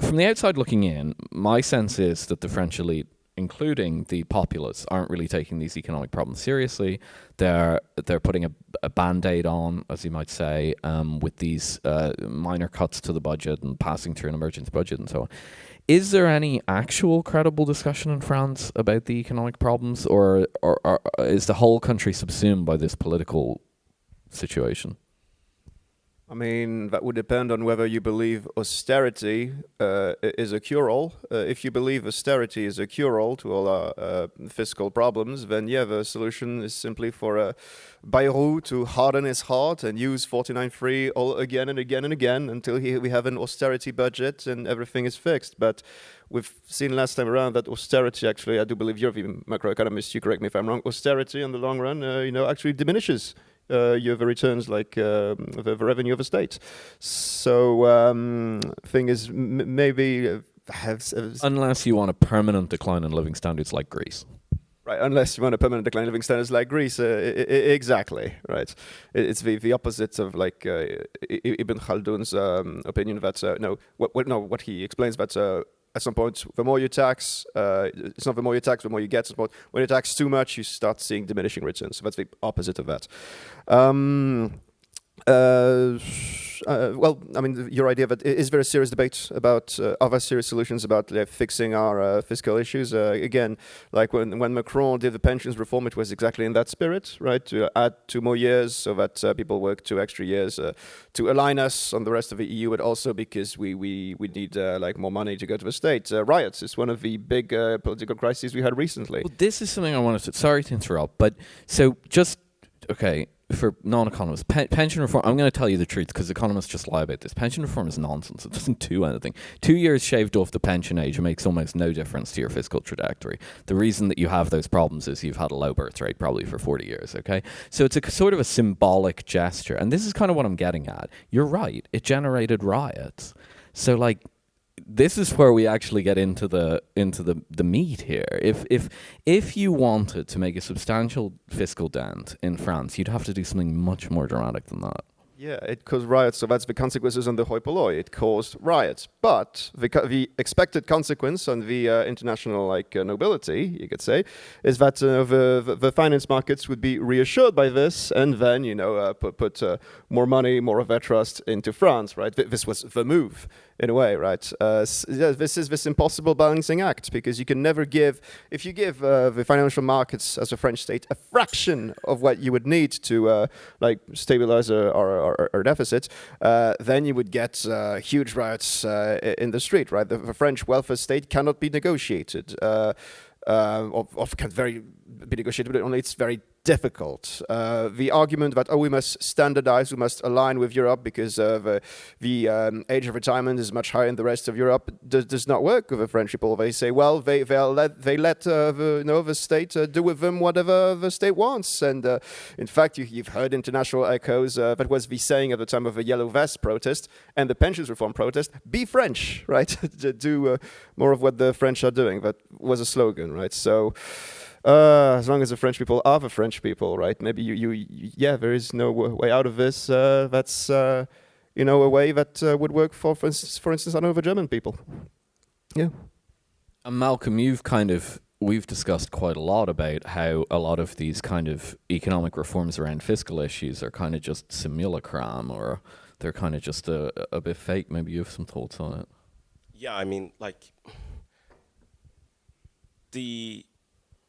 From the outside looking in, my sense is that the French elite, including the populace, aren't really taking these economic problems seriously. They're putting a Band-Aid on, as you might say, with these minor cuts to the budget and passing through an emergency budget and so on. Is there any actual credible discussion in France about the economic problems, or is the whole country subsumed by this political situation? I mean, that would depend on whether you believe austerity is a cure-all. If you believe austerity is a cure-all to all our fiscal problems, then yeah, the solution is simply for Bayrou to harden his heart and use 49.3 all again and again and again until we have an austerity budget and everything is fixed. But we've seen last time around that austerity actually, I do believe you're the macroeconomist, you correct me if I'm wrong, austerity in the long run, actually diminishes you have the returns like the revenue of a state. So thing is maybe unless you want a permanent decline in living standards like Greece. Right, unless you want a permanent decline in living standards like Greece, exactly, right. It's the opposite of like Ibn Khaldun's opinion that what he explains that at some point, the more you tax, it's not the more you tax, the more you get. When you tax too much, you start seeing diminishing returns. So that's the opposite of that. Well, I mean, your idea that is there a serious debate about other serious solutions about fixing our fiscal issues? Again, like when Macron did the pensions reform, it was exactly in that spirit, right? To add 2 more years so that people work 2 extra years to align us on the rest of the EU, but also because we need like more money to go to the state. Riots is one of the big political crises we had recently. Well, this is something I wanted to. Sorry to interrupt, but so just okay. For non-economists, pension reform, I'm going to tell you the truth because economists just lie about this. Pension reform is nonsense. It doesn't do anything. 2 years shaved off the pension age makes almost no difference to your fiscal trajectory. The reason that you have those problems is you've had a low birth rate probably for 40 years, okay? So it's a sort of a symbolic gesture. And this is kind of what I'm getting at. You're right. It generated riots. So, like, this is where we actually get into the meat here. If you wanted to make a substantial fiscal dent in France, you'd have to do something much more dramatic than that. Yeah, it caused riots, so that's the consequences on the hoi polloi. It caused riots, but the expected consequence on the international nobility, you could say, is that the finance markets would be reassured by this, and then put more money, more of their trust into France. Right? This was the move in a way, right? This is this impossible balancing act because you can never give, if you give the financial markets as a French state a fraction of what you would need to stabilize our deficit, then you would get huge riots in the street, right? The French welfare state cannot be negotiated. Can be negotiated, but only it's very difficult. The argument that we must standardize, we must align with Europe because the age of retirement is much higher in the rest of Europe does not work with the French people. They say, well, they let the state do with them whatever the state wants. And in fact, you've heard international echoes. That was the saying at the time of the Yellow Vest protest and the pensions reform protest: "Be French," right? Do more of what the French are doing. That was a slogan, right? So. As long as the French people are the French people, right? Maybe there is no way out of this. That's a way that would work for instance, I know the German people. Yeah. And Malcolm, we've discussed quite a lot about how a lot of these kind of economic reforms around fiscal issues are kind of just simulacrum, or they're kind of just a bit fake. Maybe you have some thoughts on it. Yeah, I mean,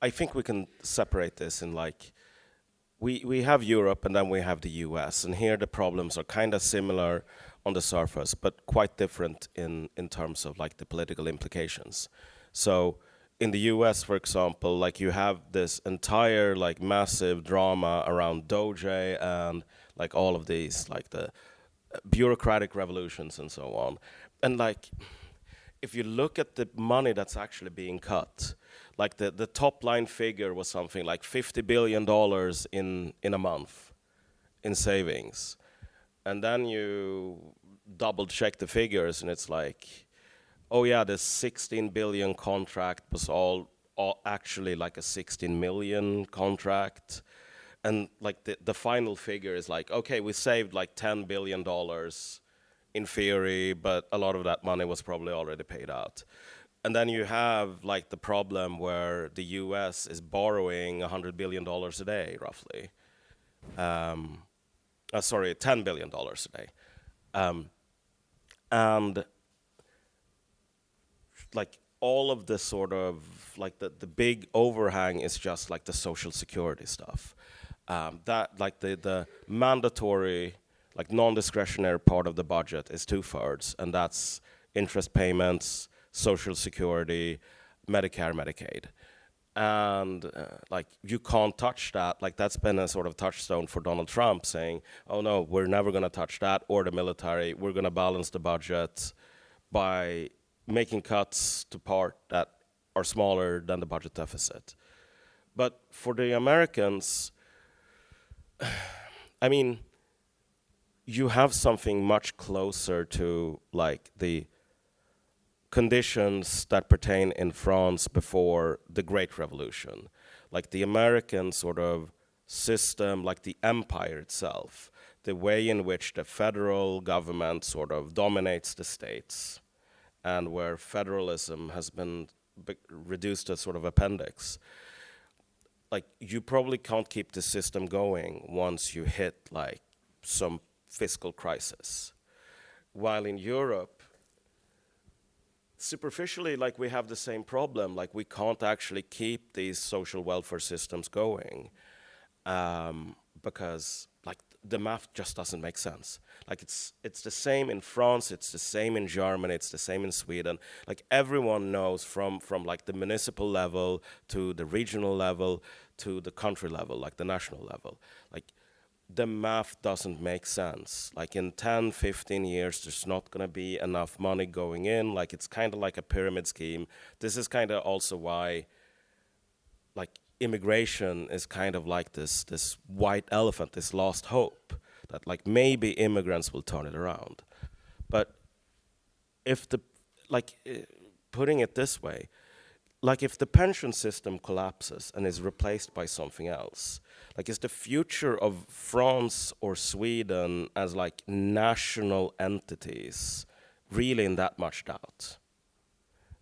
I think we can separate this in we have Europe and then we have the US, and here the problems are kind of similar on the surface, but quite different in terms of the political implications. So in the US, for example, you have this entire massive drama around Doge and all of these the bureaucratic revolutions and so on. And if you look at the money that's actually being cut, the top line figure was something like $50 billion in a month in savings. And then you double check the figures and it's oh yeah, the 16 billion contract was all actually a 16 million contract. And the final figure is okay, we saved $10 billion in theory, but a lot of that money was probably already paid out. And then you have the problem where the US is borrowing $100 billion a day, roughly. $10 billion a day. And all of this sort of the big overhang is just the social security stuff. That the mandatory non-discretionary part of the budget is 2/3, and that's interest payments, Social Security, Medicare, Medicaid. And you can't touch that. That's been a sort of touchstone for Donald Trump, saying, oh no, we're never going to touch that, or the military. We're going to balance the budget by making cuts to part that are smaller than the budget deficit. But for the Americans, I mean, you have something much closer to like the conditions that pertain in France before the Great Revolution, like the American sort of system, like the empire itself, the way in which the federal government sort of dominates the states, and where federalism has been reduced to a sort of appendix. Like, you probably can't keep the system going once you hit like some fiscal crisis. While in Europe, superficially, like, we have the same problem. Like, we can't actually keep these social welfare systems going because like the math just doesn't make sense. Like, it's the same in France, it's the same in Germany, it's the same in Sweden. Like, everyone knows from like the municipal level to the regional level to the country level, like the national level. Like, the math doesn't make sense. Like, in 10, 15 years, there's not going to be enough money going in. Like, it's kind of like a pyramid scheme. This is kind of also why, like, immigration is kind of like this white elephant, this lost hope, that like maybe immigrants will turn it around. But if putting it this way, like, if the pension system collapses and is replaced by something else, like, is the future of France or Sweden as like national entities really in that much doubt?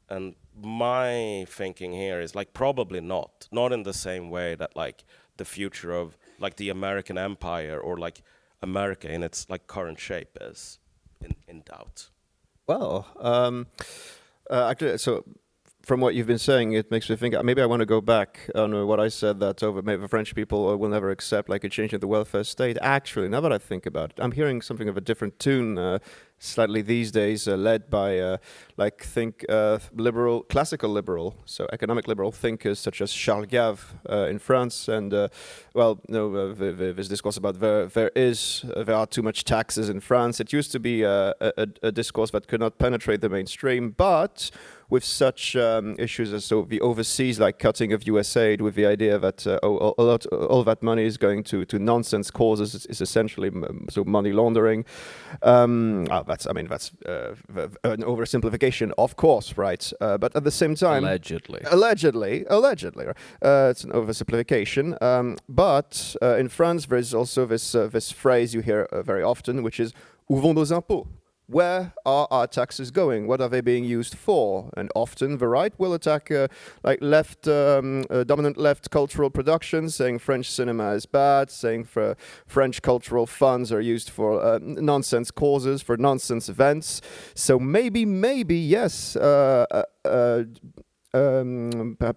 And my thinking here is like probably not in the same way that like the future of like the American empire or like America in its like current shape is in doubt. Well, actually, so from what you've been saying, it makes me think maybe I want to go back on what I said, that maybe French people will never accept like a change in the welfare state. Actually, now that I think about it, I'm hearing something of a different tune slightly these days, led by liberal, classical liberal, so economic liberal thinkers such as Charles Gave in France, and this discourse about there are too much taxes in France. It used to be a discourse that could not penetrate the mainstream, but with such issues as the overseas, like cutting of US aid, with the idea that all that money is going to nonsense causes, is essentially money laundering. That's an oversimplification, of course, right? But at the same time, allegedly, it's an oversimplification. But in France, there is also this phrase you hear very often, which is "Où vont nos impôts?" Where are our taxes going? What are they being used for? And often the right will attack dominant left cultural productions, saying French cinema is bad, saying French cultural funds are used for nonsense causes, for nonsense events. So maybe, yes, perhaps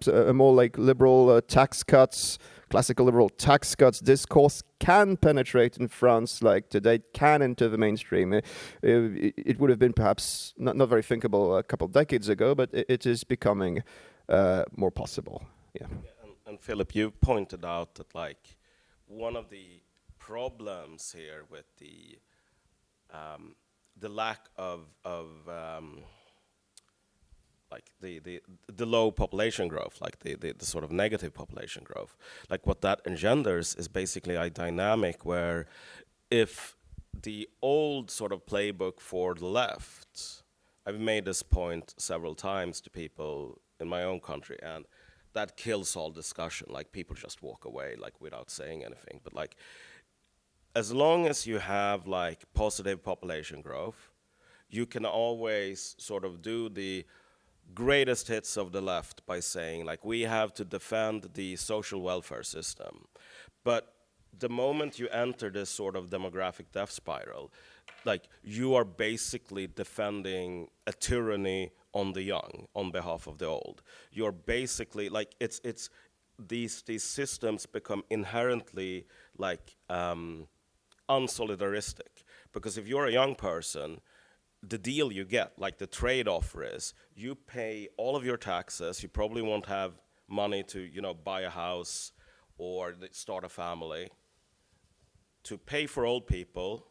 a more like liberal tax cuts, classical liberal tax cuts discourse can penetrate in France like today, can enter the mainstream. It would have been perhaps not very thinkable a couple of decades ago, but it is becoming more possible. Yeah. And Philip, you pointed out that like one of the problems here with the lack of like the low population growth, like the sort of negative population growth, like what that engenders is basically a dynamic where if the old sort of playbook for the left, I've made this point several times to people in my own country, and that kills all discussion. Like, people just walk away like without saying anything. But like, as long as you have like positive population growth, you can always sort of do the greatest hits of the left by saying like, we have to defend the social welfare system. But the moment you enter this sort of demographic death spiral, like, you are basically defending a tyranny on the young on behalf of the old. You're basically like, it's these systems become inherently like unsolidaristic, because if you're a young person, the deal you get, like the trade-off is, you pay all of your taxes, you probably won't have money to, buy a house or start a family, to pay for old people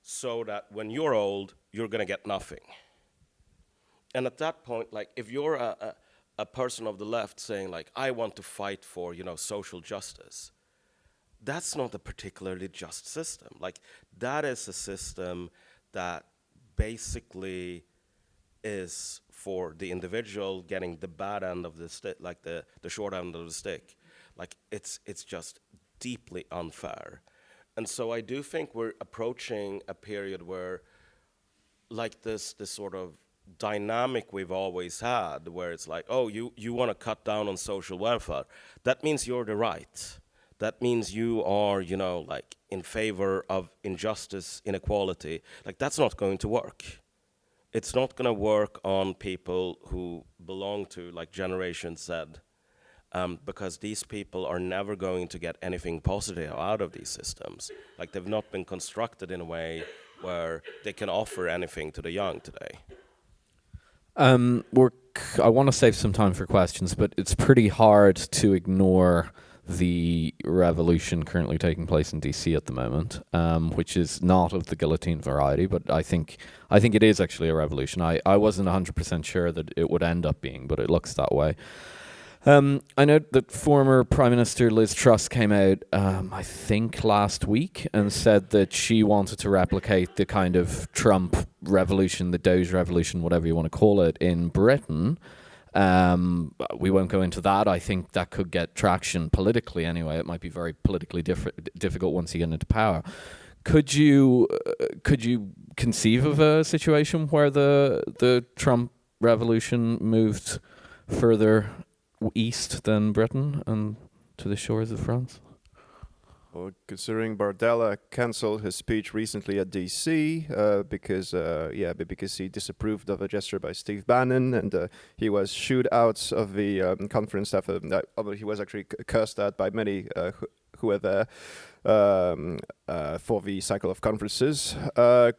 so that when you're old, you're gonna get nothing. And at that point, like, if you're a person of the left saying like, I want to fight for, social justice, that's not a particularly just system. Like, that is a system that basically is for the individual getting the bad end of the stick, like the short end of the stick. Like, it's just deeply unfair. And so I do think we're approaching a period where, like, this sort of dynamic we've always had, where it's like, oh, you want to cut down on social welfare. That means you're the right. That means you are, like, in favor of injustice, inequality. Like, that's not going to work. It's not going to work on people who belong to, like, Generation Z, because these people are never going to get anything positive out of these systems. Like, they've not been constructed in a way where they can offer anything to the young today. I want to save some time for questions, but it's pretty hard to ignore the revolution currently taking place in DC at the moment, which is not of the guillotine variety, but I think it is actually a revolution. I wasn't 100% sure that it would end up being, but it looks that way. I know that former Prime Minister Liz Truss came out, I think last week, and said that she wanted to replicate the kind of Trump revolution, the Doge revolution, whatever you want to call it, in Britain. We won't go into that. I think that could get traction politically anyway. It might be very politically difficult once you get into power. Could you conceive of a situation where the Trump revolution moved further east than Britain and to the shores of France? Well, considering Bardella cancelled his speech recently at DC because he disapproved of a gesture by Steve Bannon, and he was shooed out of the conference after he was actually cursed at by many who were there for the cycle of conferences.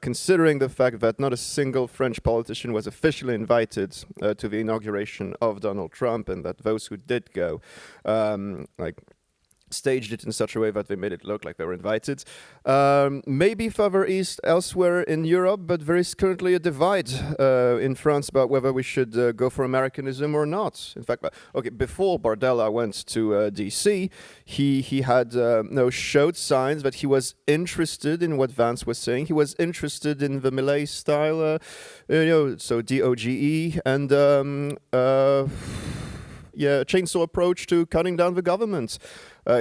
Considering the fact that not a single French politician was officially invited to the inauguration of Donald Trump, and that those who did go, staged it in such a way that they made it look like they were invited. Maybe further east elsewhere in Europe, but there is currently a divide in France about whether we should go for Americanism or not. In fact, before Bardella went to DC, he had showed signs that he was interested in what Vance was saying. He was interested in the Millet style, so DOGE and chainsaw approach to cutting down the government.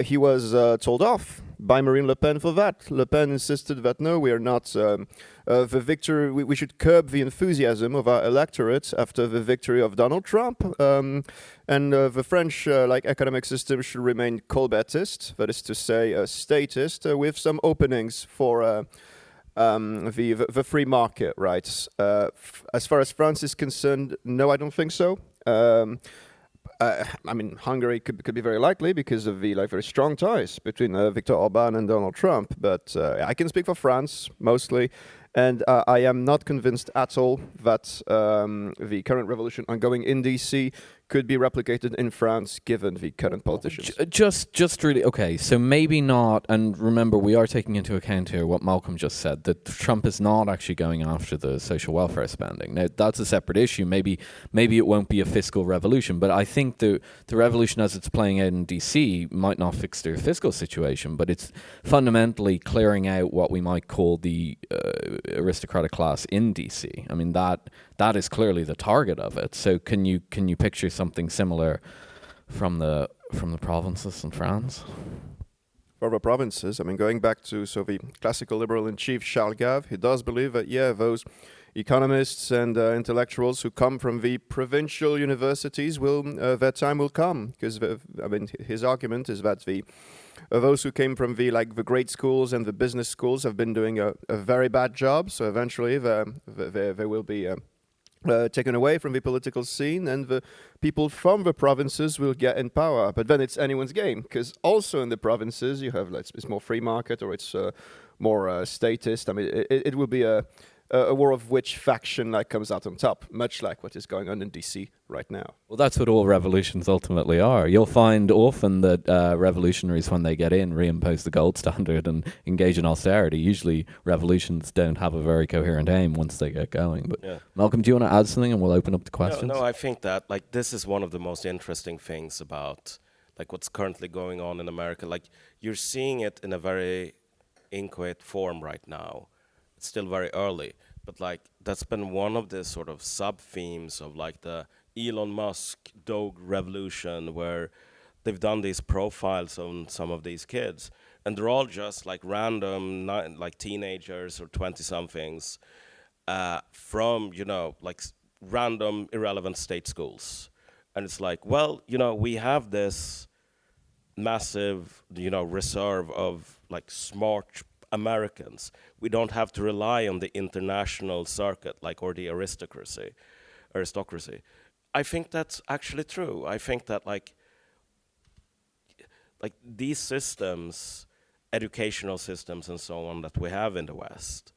He was told off by Marine Le Pen for that. Le Pen insisted that no, we are not the victory. We should curb the enthusiasm of our electorate after the victory of Donald Trump, and the French economic system should remain Colbertist, that is to say, statist, with some openings for the free market rights. As far as France is concerned, no, I don't think so. Hungary could be very likely because of the very strong ties between Viktor Orban and Donald Trump. But I can speak for France mostly, and I am not convinced at all that the current revolution ongoing in DC could be replicated in France, given the current politicians. Just really, okay, so maybe not, and remember, we are taking into account here what Malcolm just said, that Trump is not actually going after the social welfare spending. Now, that's a separate issue. Maybe it won't be a fiscal revolution, but I think the revolution as it's playing out in DC might not fix their fiscal situation, but it's fundamentally clearing out what we might call the aristocratic class in DC. I mean, that is clearly the target of it. So can you picture something similar from the provinces in France? For the provinces, going back to the classical liberal in chief Charles Gave, he does believe that those economists and intellectuals who come from the provincial universities their time will come, because his argument is that those who came from the great schools and the business schools have been doing a very bad job, so eventually they will be taken away from the political scene, and the people from the provinces will get in power. But then it's anyone's game, because also in the provinces you have it's more free market, or it's more statist. It will be a war of which faction comes out on top, much like what is going on in DC right now. Well, that's what all revolutions ultimately are. You'll find often that revolutionaries, when they get in, reimpose the gold standard and engage in austerity. Usually revolutions don't have a very coherent aim once they get going. But yeah. Malcolm, do you want to add something, and we'll open up the questions? No, I think that this is one of the most interesting things about like what's currently going on in America. Like you're seeing it in a very inchoate form right now. It's still very early, but like that's been one of the sort of sub-themes of like the Elon Musk dog revolution, where they've done these profiles on some of these kids, and they're all just like random, like teenagers or 20-somethings from, you know, like random irrelevant state schools. And it's like, well, you know, we have this massive, you know, reserve of like smart Americans. We don't have to rely on the international circuit, like, or the aristocracy. I think that's actually true. I think that like these systems, educational systems and so on that we have in the West,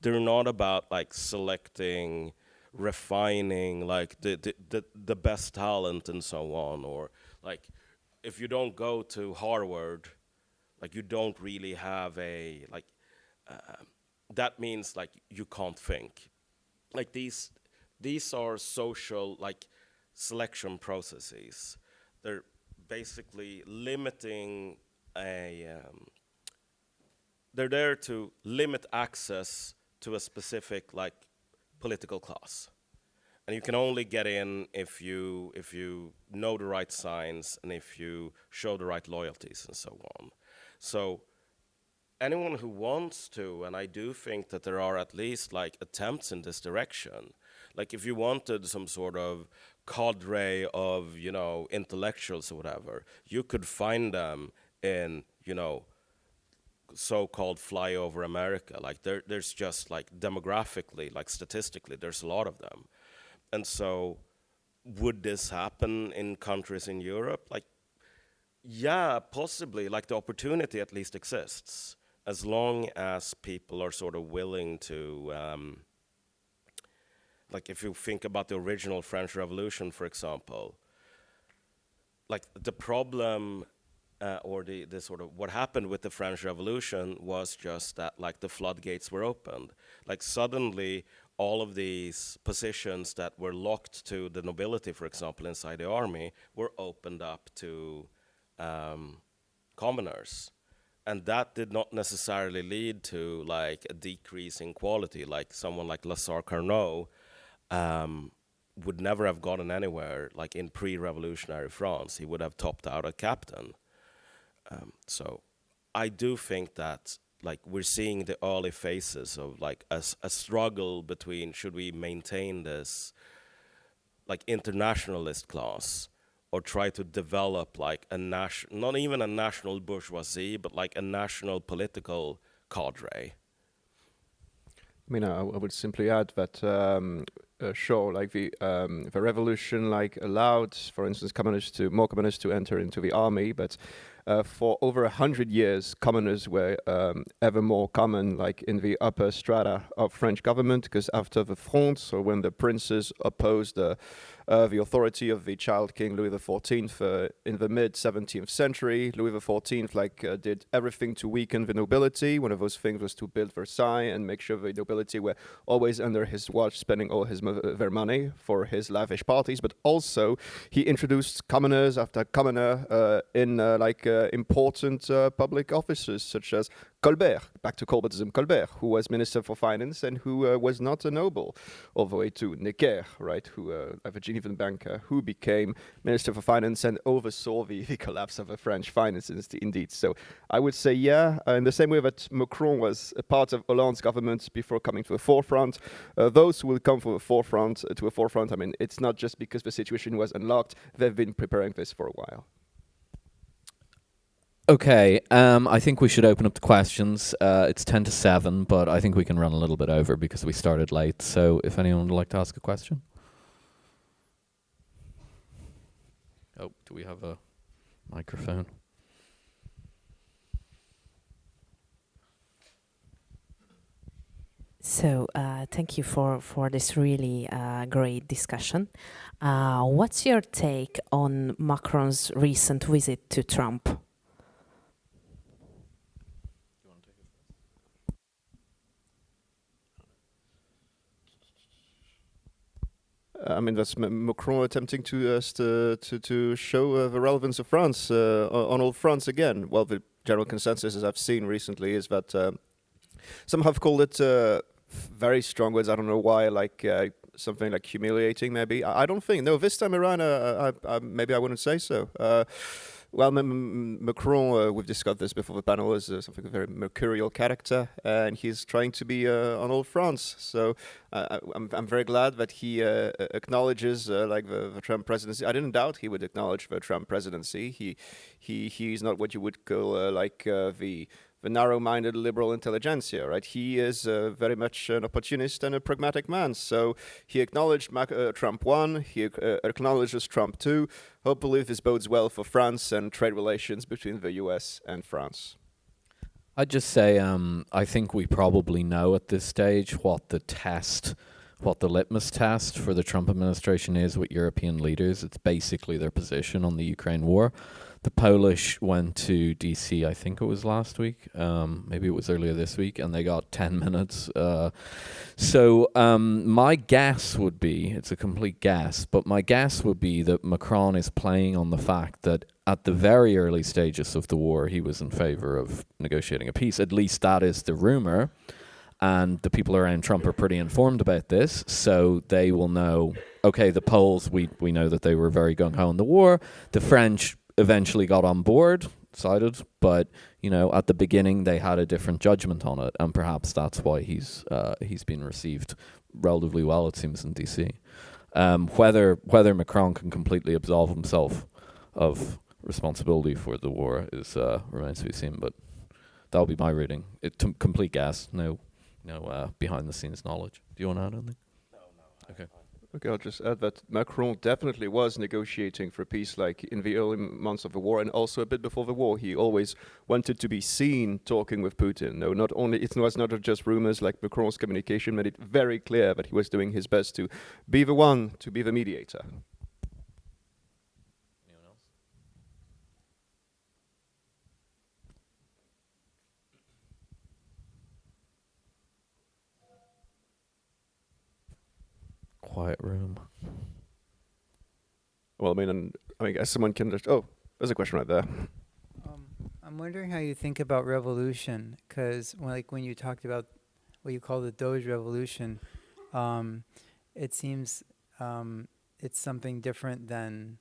they're not about like selecting, refining like the best talent and so on, or like if you don't go to Harvard, like you don't really have a like that means like you can't think. Like these are social like selection processes. They're basically limiting they're there to limit access to a specific like political class, and you can only get in if you know the right signs and if you show the right loyalties and so on. So anyone who wants to, and I do think that there are at least like attempts in this direction, like if you wanted some sort of cadre of, you know, intellectuals or whatever, you could find them in, you know, so-called flyover America. Like there's just like demographically, like statistically, there's a lot of them. And so would this happen in countries in Europe? Like, yeah, possibly. Like the opportunity at least exists, as long as people are sort of willing to, like if you think about the original French Revolution, for example, like the problem or the sort of what happened with the French Revolution was just that like the floodgates were opened. Like suddenly all of these positions that were locked to the nobility, for example, inside the army, were opened up to commoners. And that did not necessarily lead to like a decrease in quality. Like someone like Lazare Carnot would never have gotten anywhere like in pre-revolutionary France. He would have topped out a captain. So I do think that like we're seeing the early phases of like a struggle between, should we maintain this like internationalist class or try to develop like a not even a national bourgeoisie, but like a national political cadre. I mean, I would simply add that sure, like the revolution like allowed, for instance, more communists to enter into the army, but for over 100 years, commoners were ever more common, like in the upper strata of French government, because after the Fronde, so when the princes opposed the authority of the child king Louis XIV in the mid-17th century, Louis XIV did everything to weaken the nobility. One of those things was to build Versailles and make sure the nobility were always under his watch, spending all their money for his lavish parties. But also, he introduced commoners after commoner in important public offices, such as Colbert, back to Colbertism, Colbert, who was Minister for Finance and who was not a noble, all the way to Necker, right, who a Genevan banker, who became Minister for Finance and oversaw the collapse of the French finances, indeed. So I would say, yeah, in the same way that Macron was a part of Hollande's government before coming to the forefront, those who will come to a forefront, I mean, it's not just because the situation was unlocked, they've been preparing this for a while. Okay, I think we should open up the questions. It's 10 to 7, but I think we can run a little bit over because we started late. So if anyone would like to ask a question. Oh, do we have a microphone? So thank you for this really great discussion. What's your take on Macron's recent visit to Trump? I mean, that's Macron attempting to show the relevance of France on all fronts again. Well, the general consensus, as I've seen recently, is that some have called it very strong words. I don't know why, like something like humiliating, maybe. I don't think. No, this time around, maybe I wouldn't say so. Well, Macron, we've discussed this before the panel, is something of a very mercurial character, and he's trying to be on all fronts. So I'm very glad that he acknowledges like the Trump presidency. I didn't doubt he would acknowledge the Trump presidency. He's not what you would call like the narrow-minded liberal intelligentsia, right? He is very much an opportunist and a pragmatic man. So he acknowledged Trump 1, he acknowledges Trump 2. Hopefully this bodes well for France and trade relations between the US and France. I'd just say I think we probably know at this stage what the litmus test for the Trump administration is with European leaders. It's basically their position on the Ukraine war. The Polish went to DC, I think it was last week, maybe it was earlier this week, and they got 10 minutes. So my guess would be, it's a complete guess, but my guess would be that Macron is playing on the fact that at the very early stages of the war, he was in favor of negotiating a peace. At least that is the rumor. And the people around Trump are pretty informed about this, so they will know, okay, the Poles, we know that they were very gung-ho in the war. The French eventually got on board, sided, but at the beginning they had a different judgment on it, and perhaps that's why he's been received relatively well, it seems, in DC. Whether Macron can completely absolve himself of responsibility for the war is remains to be seen, but that'll be my reading. Complete guess, no behind the scenes knowledge. Do you want to add anything? No. Okay. Okay, I'll just add that Macron definitely was negotiating for peace, like in the early months of the war, and also a bit before the war. He always wanted to be seen talking with Putin. No, not only it was not just rumors. Like Macron's communication made it very clear that he was doing his best to be the one, to be the mediator. Anyone else? Quiet room. Well, I guess someone can just. Oh, there's a question right there. I'm wondering how you think about revolution, because when you talked about what you call the Doge revolution, it seems it's something different than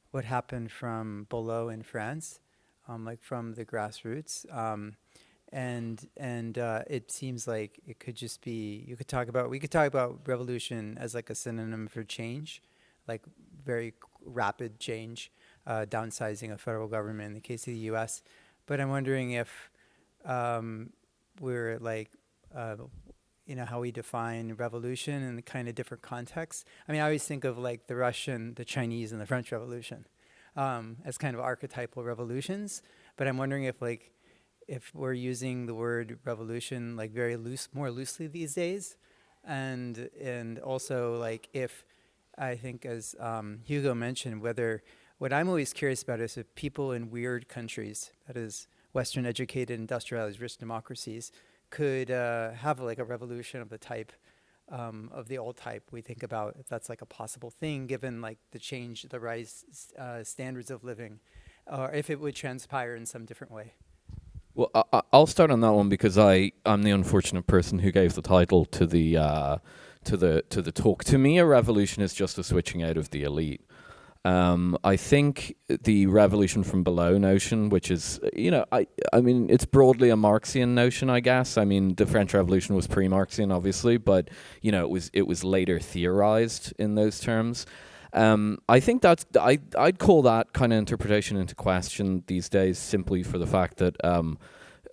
what happened from below in France, like from the grassroots. And it seems like it could just be, we could talk about revolution as like a synonym for change, like very rapid change, downsizing of federal government in the case of the US. But I'm wondering if we're like, how we define revolution in the kind of different contexts. I mean, I always think of like the Russian, the Chinese, and the French Revolution as kind of archetypal revolutions. But I'm wondering if we're using the word revolution like more loosely these days, and also like if I think as Hugo mentioned, what I'm always curious about is if people in weird countries, that is Western educated, industrialized, rich democracies, could have like a revolution of the type of the old type we think about, if that's like a possible thing given like the rise standards of living, or if it would transpire in some different way. Well, I'll start on that one because I'm the unfortunate person who gave the title to the talk. To me, a revolution is just a switching out of the elite. I think the revolution from below notion, which is, I mean, it's broadly a Marxian notion, I guess. I mean, the French Revolution was pre-Marxian, obviously, but it was later theorized in those terms. I think I'd call that kind of interpretation into question these days simply for the fact that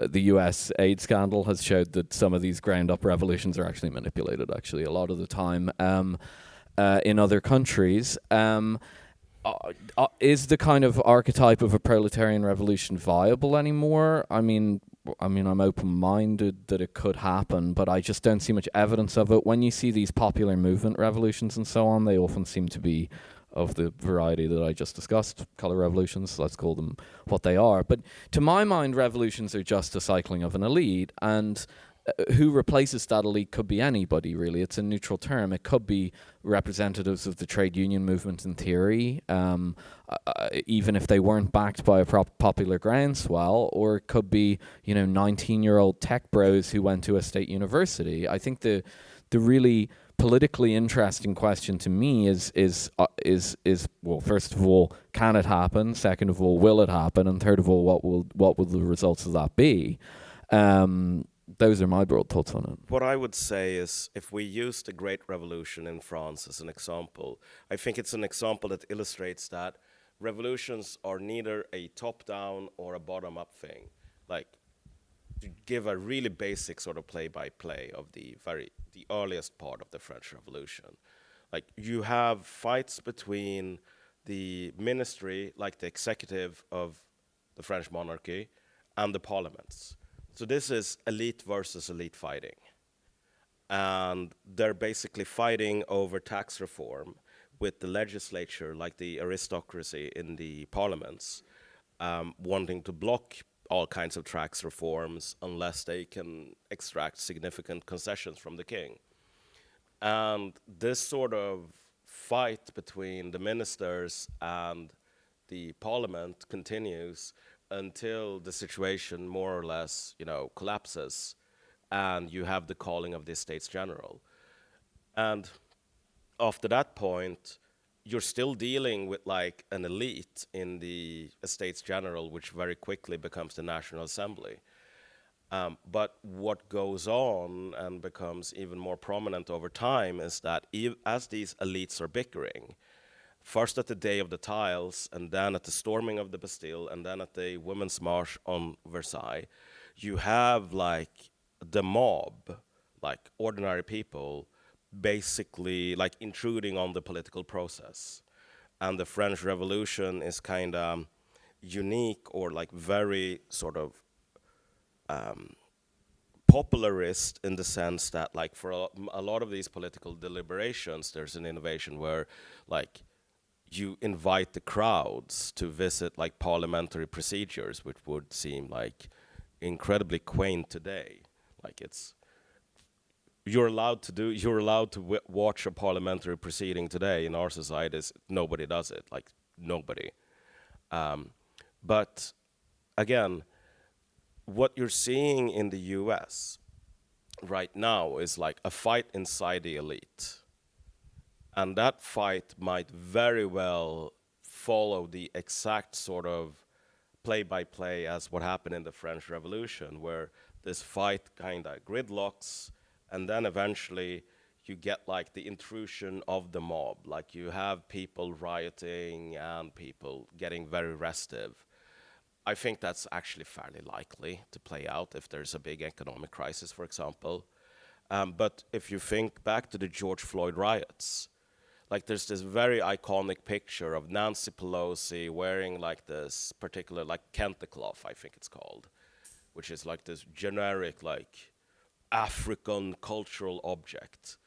the US aid scandal has showed that some of these ground-up revolutions are actually manipulated, actually, a lot of the time in other countries. Is the kind of archetype of a proletarian revolution viable anymore? I mean, I'm open-minded that it could happen, but I just don't see much evidence of it. When you see these popular movement revolutions and so on, they often seem to be of the variety that I just discussed, color revolutions, let's call them what they are. But to my mind, revolutions are just a cycling of an elite, and who replaces that elite could be anybody, really. It's a neutral term. It could be representatives of the trade union movement in theory, even if they weren't backed by a popular groundswell, or it could be, 19-year-old tech bros who went to a state university. I think the really politically interesting question to me is well, first of all, can it happen? Second of all, will it happen? And third of all, what will the results of that be? Those are my broad thoughts on it. What I would say is, if we use the Great Revolution in France as an example, I think it's an example that illustrates that revolutions are neither a top-down or a bottom-up thing. Like, to give a really basic sort of play-by-play of the earliest part of the French Revolution. Like, you have fights between the ministry, like the executive of the French monarchy, and the parliaments. So this is elite versus elite fighting. And they're basically fighting over tax reform with the legislature, like the aristocracy in the parliaments, wanting to block all kinds of tax reforms unless they can extract significant concessions from the king. And this sort of fight between the ministers and the parliament continues until the situation more or less, collapses, and you have the calling of the Estates General. And after that point, you're still dealing with like an elite in the Estates General, which very quickly becomes the National Assembly. But what goes on and becomes even more prominent over time is that as these elites are bickering, first at the Day of the Tiles, and then at the storming of the Bastille, and then at the Women's March on Versailles, you have like the mob, like ordinary people, basically like intruding on the political process. And the French Revolution is kind of unique, or like very sort of popularist, in the sense that like for a lot of these political deliberations, there's an innovation where like you invite the crowds to visit like parliamentary procedures, which would seem like incredibly quaint today. Like you're allowed to watch a parliamentary proceeding today. In our societies, nobody does it, like nobody. But again, what you're seeing in the US right now is like a fight inside the elite. And that fight might very well follow the exact sort of play-by-play as what happened in the French Revolution, where this fight kind of gridlocks, and then eventually you get like the intrusion of the mob. Like you have people rioting and people getting very restive. I think that's actually fairly likely to play out if there's a big economic crisis, for example. But if you think back to the George Floyd riots, like there's this very iconic picture of Nancy Pelosi wearing like this particular like kente cloth, I think it's called, which is like this generic like African cultural object.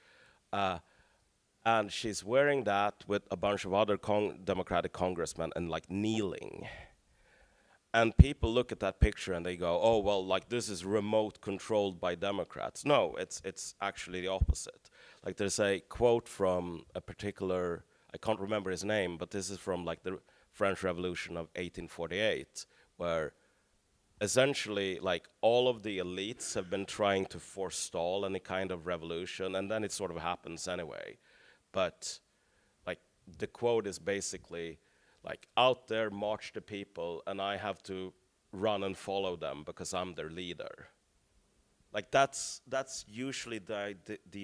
And she's wearing that with a bunch of other Democratic congressmen and like kneeling. And people look at that picture and they go, oh, well, like this is remote controlled by Democrats. No, it's actually the opposite. Like there's a quote from a particular, I can't remember his name, but this is from like the French Revolution of 1848, where essentially like all of the elites have been trying to forestall any kind of revolution, and then it sort of happens anyway. But like the quote is basically like, out there march the people and I have to run and follow them because I'm their leader. Like that's usually the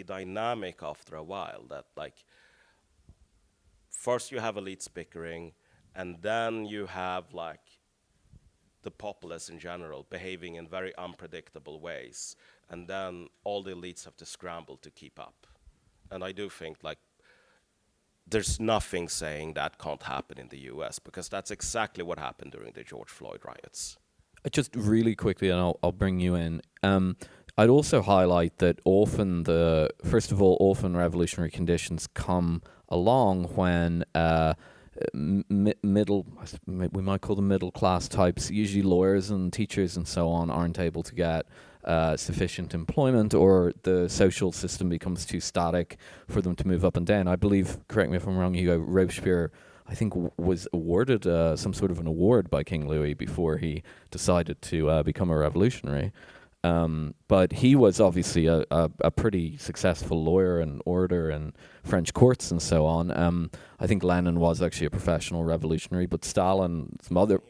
dynamic after a while, that like first you have elites bickering, and then you have like the populace in general behaving in very unpredictable ways, and then all the elites have to scramble to keep up. And I do think like there's nothing saying that can't happen in the US, because that's exactly what happened during the George Floyd riots. Just really quickly, and I'll bring you in. I'd also highlight that often often revolutionary conditions come along when we might call them middle class types, usually lawyers and teachers and so on, aren't able to get sufficient employment, or the social system becomes too static for them to move up and down. I believe, correct me if I'm wrong, Hugo, Robespierre, I think, was awarded some sort of an award by King Louis before he decided to become a revolutionary. But he was obviously a pretty successful lawyer and orator in French courts and so on. I think Lenin was actually a professional revolutionary, but Stalin's mother...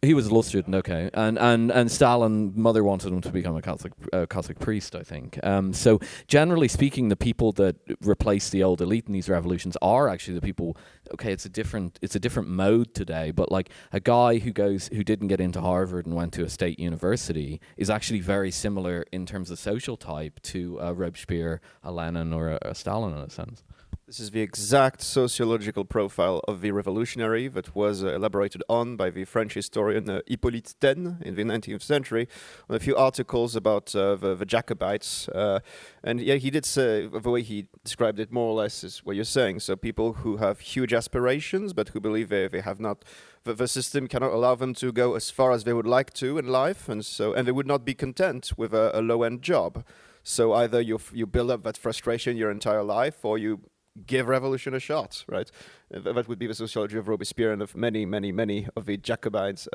He was a law student, okay, and Stalin's mother wanted him to become a Catholic priest, I think. So generally speaking, the people that replace the old elite in these revolutions are actually the people. Okay, it's a different mode today, but like a guy who didn't get into Harvard and went to a state university is actually very similar in terms of social type to Robespierre, a Lenin, or a Stalin in a sense. This is the exact sociological profile of the revolutionary that was elaborated on by the French historian Hippolyte Taine in the 19th century, on a few articles about the Jacobites. And yeah, he did say, the way he described it more or less is what you're saying. So people who have huge aspirations, but who believe they have not, the system cannot allow them to go as far as they would like to in life, and they would not be content with a low-end job. So either you build up that frustration your entire life, or you give revolution a shot, right? That would be the sociology of Robespierre and of many, many, many of the Jacobites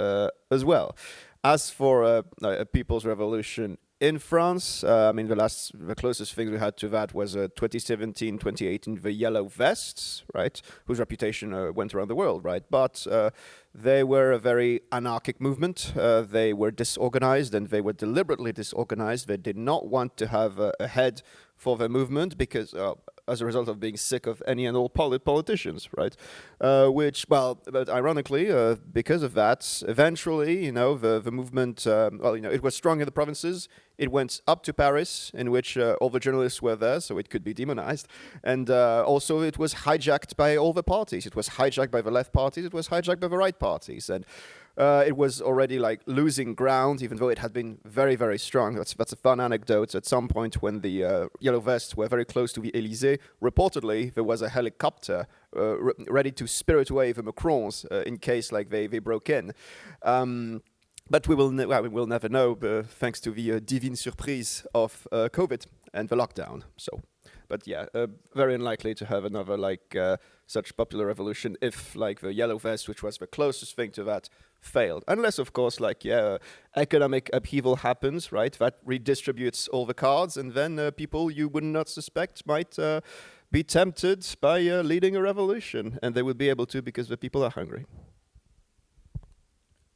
as well. As for a people's revolution in France, I mean, the closest thing we had to that was 2017, 2018, the Yellow Vests, right? Whose reputation went around the world, right? But they were a very anarchic movement. They were disorganized, and they were deliberately disorganized. They did not want to have a head for the movement because... as a result of being sick of any and all politicians, right? But ironically, because of that, eventually, the movement, it was strong in the provinces. It went up to Paris, in which all the journalists were there, so it could be demonized. And also it was hijacked by all the parties. It was hijacked by the left parties. It was hijacked by the right parties. And it was already like losing ground, even though it had been very, very strong. That's a fun anecdote. At some point when the Yellow Vests were very close to the Élysée, reportedly there was a helicopter ready to spirit away the Macrons in case they broke in. But we will never know, thanks to the divine surprise of COVID and the lockdown. So, but yeah, very unlikely to have another such popular revolution if the Yellow Vest, which was the closest thing to that, failed. Unless, of course, economic upheaval happens, right? That redistributes all the cards, and then people you would not suspect might be tempted by leading a revolution, and they would be able to because the people are hungry.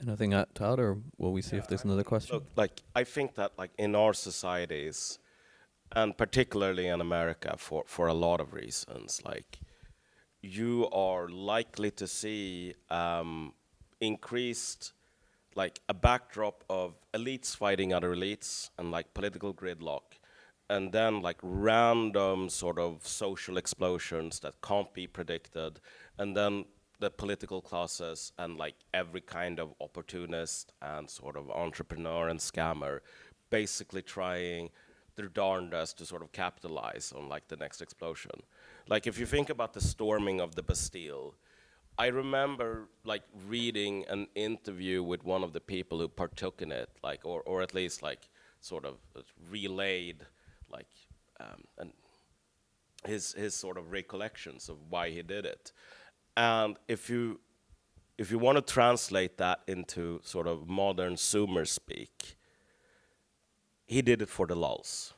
Anything to add, or will we see if there's another question? Look, I think that in our societies, and particularly in America, for a lot of reasons, you are likely to see increased, a backdrop of elites fighting other elites and political gridlock, and then random sort of social explosions that can't be predicted, and then the political classes and every kind of opportunist and sort of entrepreneur and scammer basically trying their darndest to sort of capitalize on the next explosion. If you think about the storming of the Bastille, I remember reading an interview with one of the people who partook in it, or at least sort of relayed and his sort of recollections of why he did it. And if you want to translate that into sort of modern Zoomer speak, he did it for the lulz.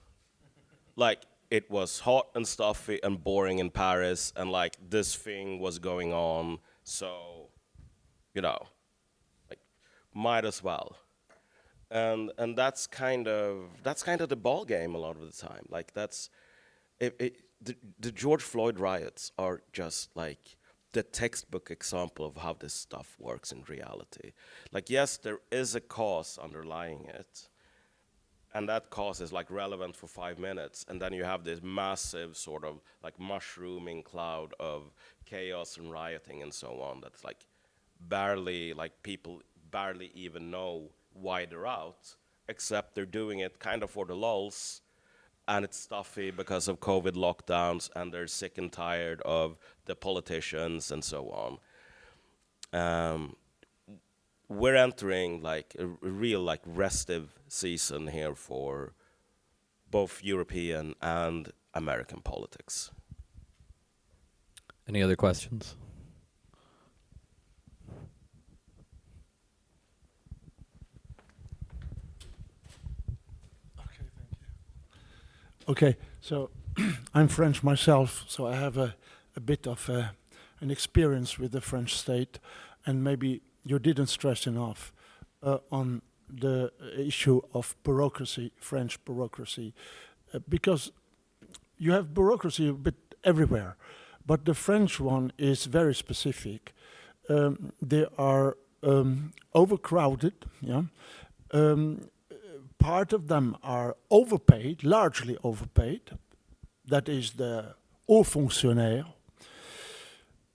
It was hot and stuffy and boring in Paris, and this thing was going on, so might as well. And that's kind of the ball game a lot of the time. The George Floyd riots are just the textbook example of how this stuff works in reality. Yes, there is a cause underlying it, and that cause is relevant for 5 minutes, and then you have this massive sort of mushrooming cloud of chaos and rioting and so on that's barely, people barely even know why they're out, except they're doing it kind of for the lulz, and it's stuffy because of COVID lockdowns, and they're sick and tired of the politicians and so on. we're entering like a real like restive season here for both European and American politics. Any other questions? Okay, thank you. Okay, so I'm French myself, so I have a bit of an experience with the French state, and maybe you didn't stress enough on the issue of bureaucracy, French bureaucracy, because you have bureaucracy a bit everywhere, but the French one is very specific. They are overcrowded, yeah. Part of them are overpaid, largely overpaid. That is the hauts fonctionnaires.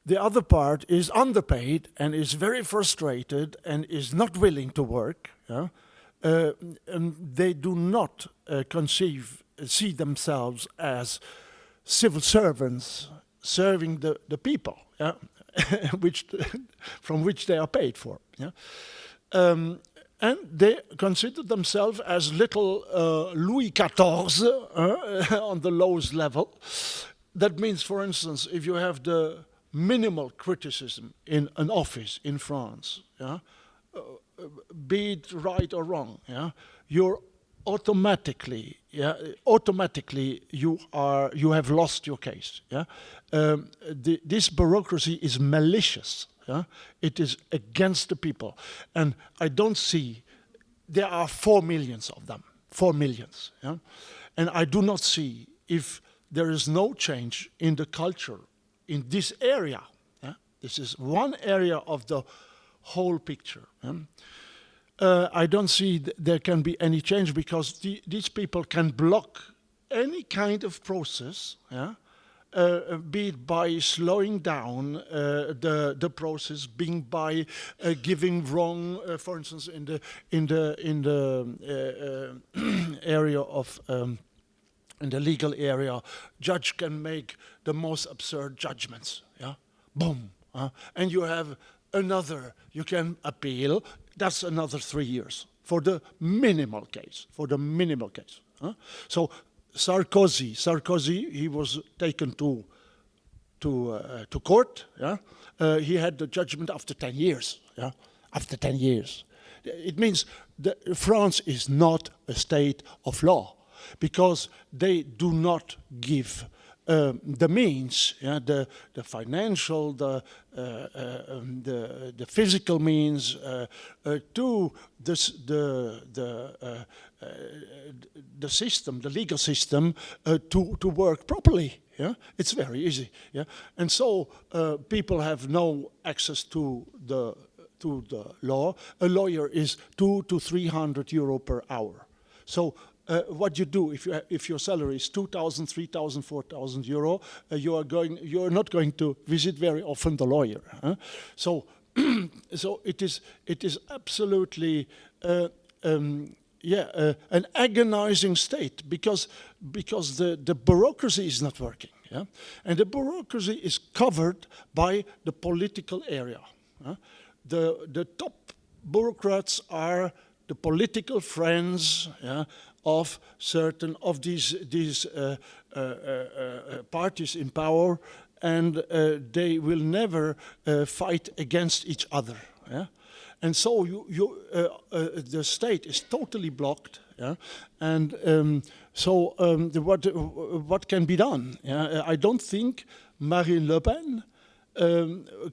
The other part is underpaid and is very frustrated and is not willing to work. Yeah? They do not see themselves as civil servants serving the people, yeah? From which they are paid for. Yeah? And they consider themselves as little Louis XIV on the lowest level. That means, for instance, if you have the minimal criticism in an office in France, yeah, be it right or wrong, yeah, you're automatically you have lost your case. Yeah, this bureaucracy is malicious. Yeah? It is against the people, and I don't see. There are 4 million of them, 4 million, yeah? And I do not see if there is no change in the culture in this area. Yeah? This is one area of the whole picture. Yeah? I don't see there can be any change because these people can block any kind of process. Yeah? Be it by slowing down the process, being by giving wrong, for instance, in the area of in the legal area, judge can make the most absurd judgments. Yeah, boom, and you have another. You can appeal. That's another 3 years for the minimal case. For the minimal case. So. Sarkozy, he was taken to court. Yeah, he had the judgment after 10 years. Yeah, after 10 years, it means that France is not a state of law because they do not give the means, yeah, the financial, the physical means to the system, the legal system, to work properly. Yeah, it's very easy. Yeah, and so people have no access to the law. A lawyer is 200 to 300 euro per hour. So. What you do if your salary is 2,000, 3,000, 4,000 euro, you are not going to visit very often the lawyer. Huh? So, so it is absolutely an agonizing state because the bureaucracy is not working. Yeah? And the bureaucracy is covered by the political area. The top bureaucrats are the political friends, yeah, of certain of these parties in power, and they will never fight against each other. Yeah? And so the state is totally blocked. Yeah? And what can be done? Yeah? I don't think Marine Le Pen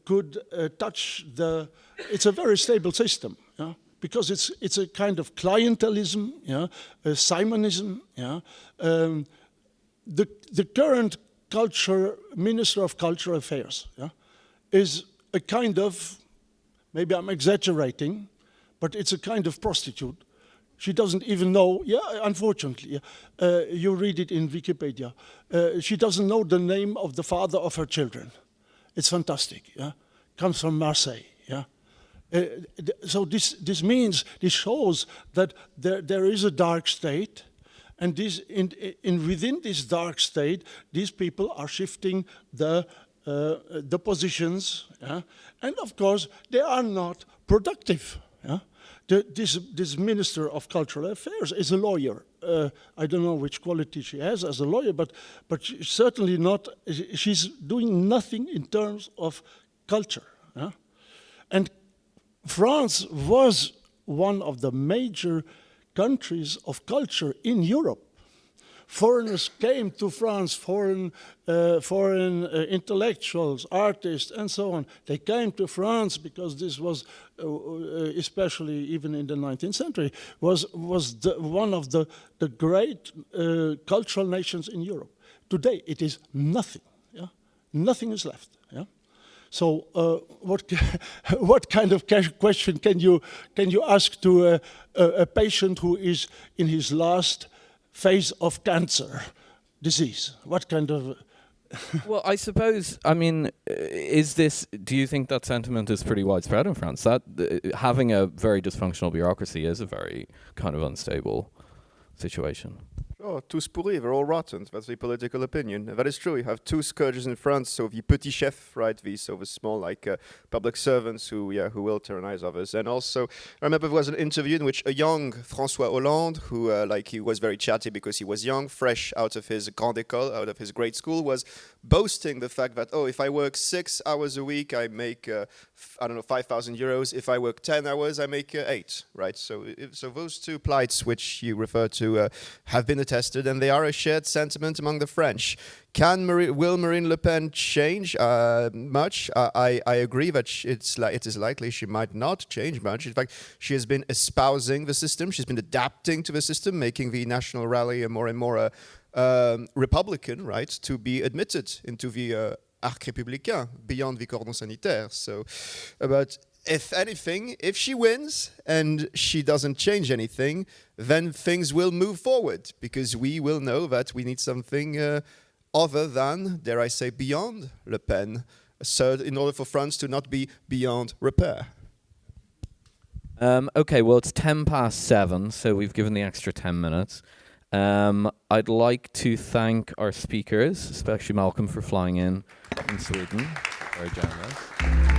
could touch the. It's a very stable system. Yeah? Because it's a kind of clientelism, yeah, Simonism. Yeah. The current Minister of Cultural Affairs, yeah, is a kind of, maybe I'm exaggerating, but it's a kind of prostitute. She doesn't even know, yeah, unfortunately, you read it in Wikipedia, she doesn't know the name of the father of her children. It's fantastic, yeah, comes from Marseille, yeah. So this shows that there is a dark state, and within this dark state, these people are shifting the positions, yeah? And of course they are not productive. This Minister of Cultural Affairs is a lawyer. I don't know which quality she has as a lawyer, but she's certainly not. She's doing nothing in terms of culture. Yeah? And France was one of the major countries of culture in Europe. Foreigners came to France, foreign intellectuals, artists, and so on. They came to France because this was, especially even in the 19th century, was one of the great cultural nations in Europe. Today, it is nothing. Yeah? Nothing is left. Yeah? So, what kind of question can you ask to a patient who is in his last phase of cancer disease? What kind of... Well, I suppose, I mean, do you think that sentiment is pretty widespread in France? That having a very dysfunctional bureaucracy is a very kind of unstable situation. Oh, tous pourris, they're all rotten. That's the political opinion. That is true. You have two scourges in France. So the petit chef, right? The small public servants who will tyrannize others. And also, I remember there was an interview in which a young François Hollande, who he was very chatty because he was young, fresh out of his grande école, out of his great school, was boasting the fact that, if I work 6 hours a week, I make 5,000 euros. If I work 10 hours, I make 8. Right. So those two plights which you refer to have been attested, and they are a shared sentiment among the French. Will Marine Le Pen change much? I agree that it is likely she might not change much. In fact, she has been espousing the system. She's been adapting to the system, making the National Rally a more and more Republican, right, to be admitted into the arc républicain, beyond the cordon sanitaire. So, but if anything, if she wins and she doesn't change anything, then things will move forward, because we will know that we need something other than, dare I say, beyond Le Pen, so in order for France to not be beyond repair. Okay, well, it's 7:10, so we've given the extra 10 minutes. I'd like to thank our speakers, especially Malcolm for flying in Sweden. Very generous.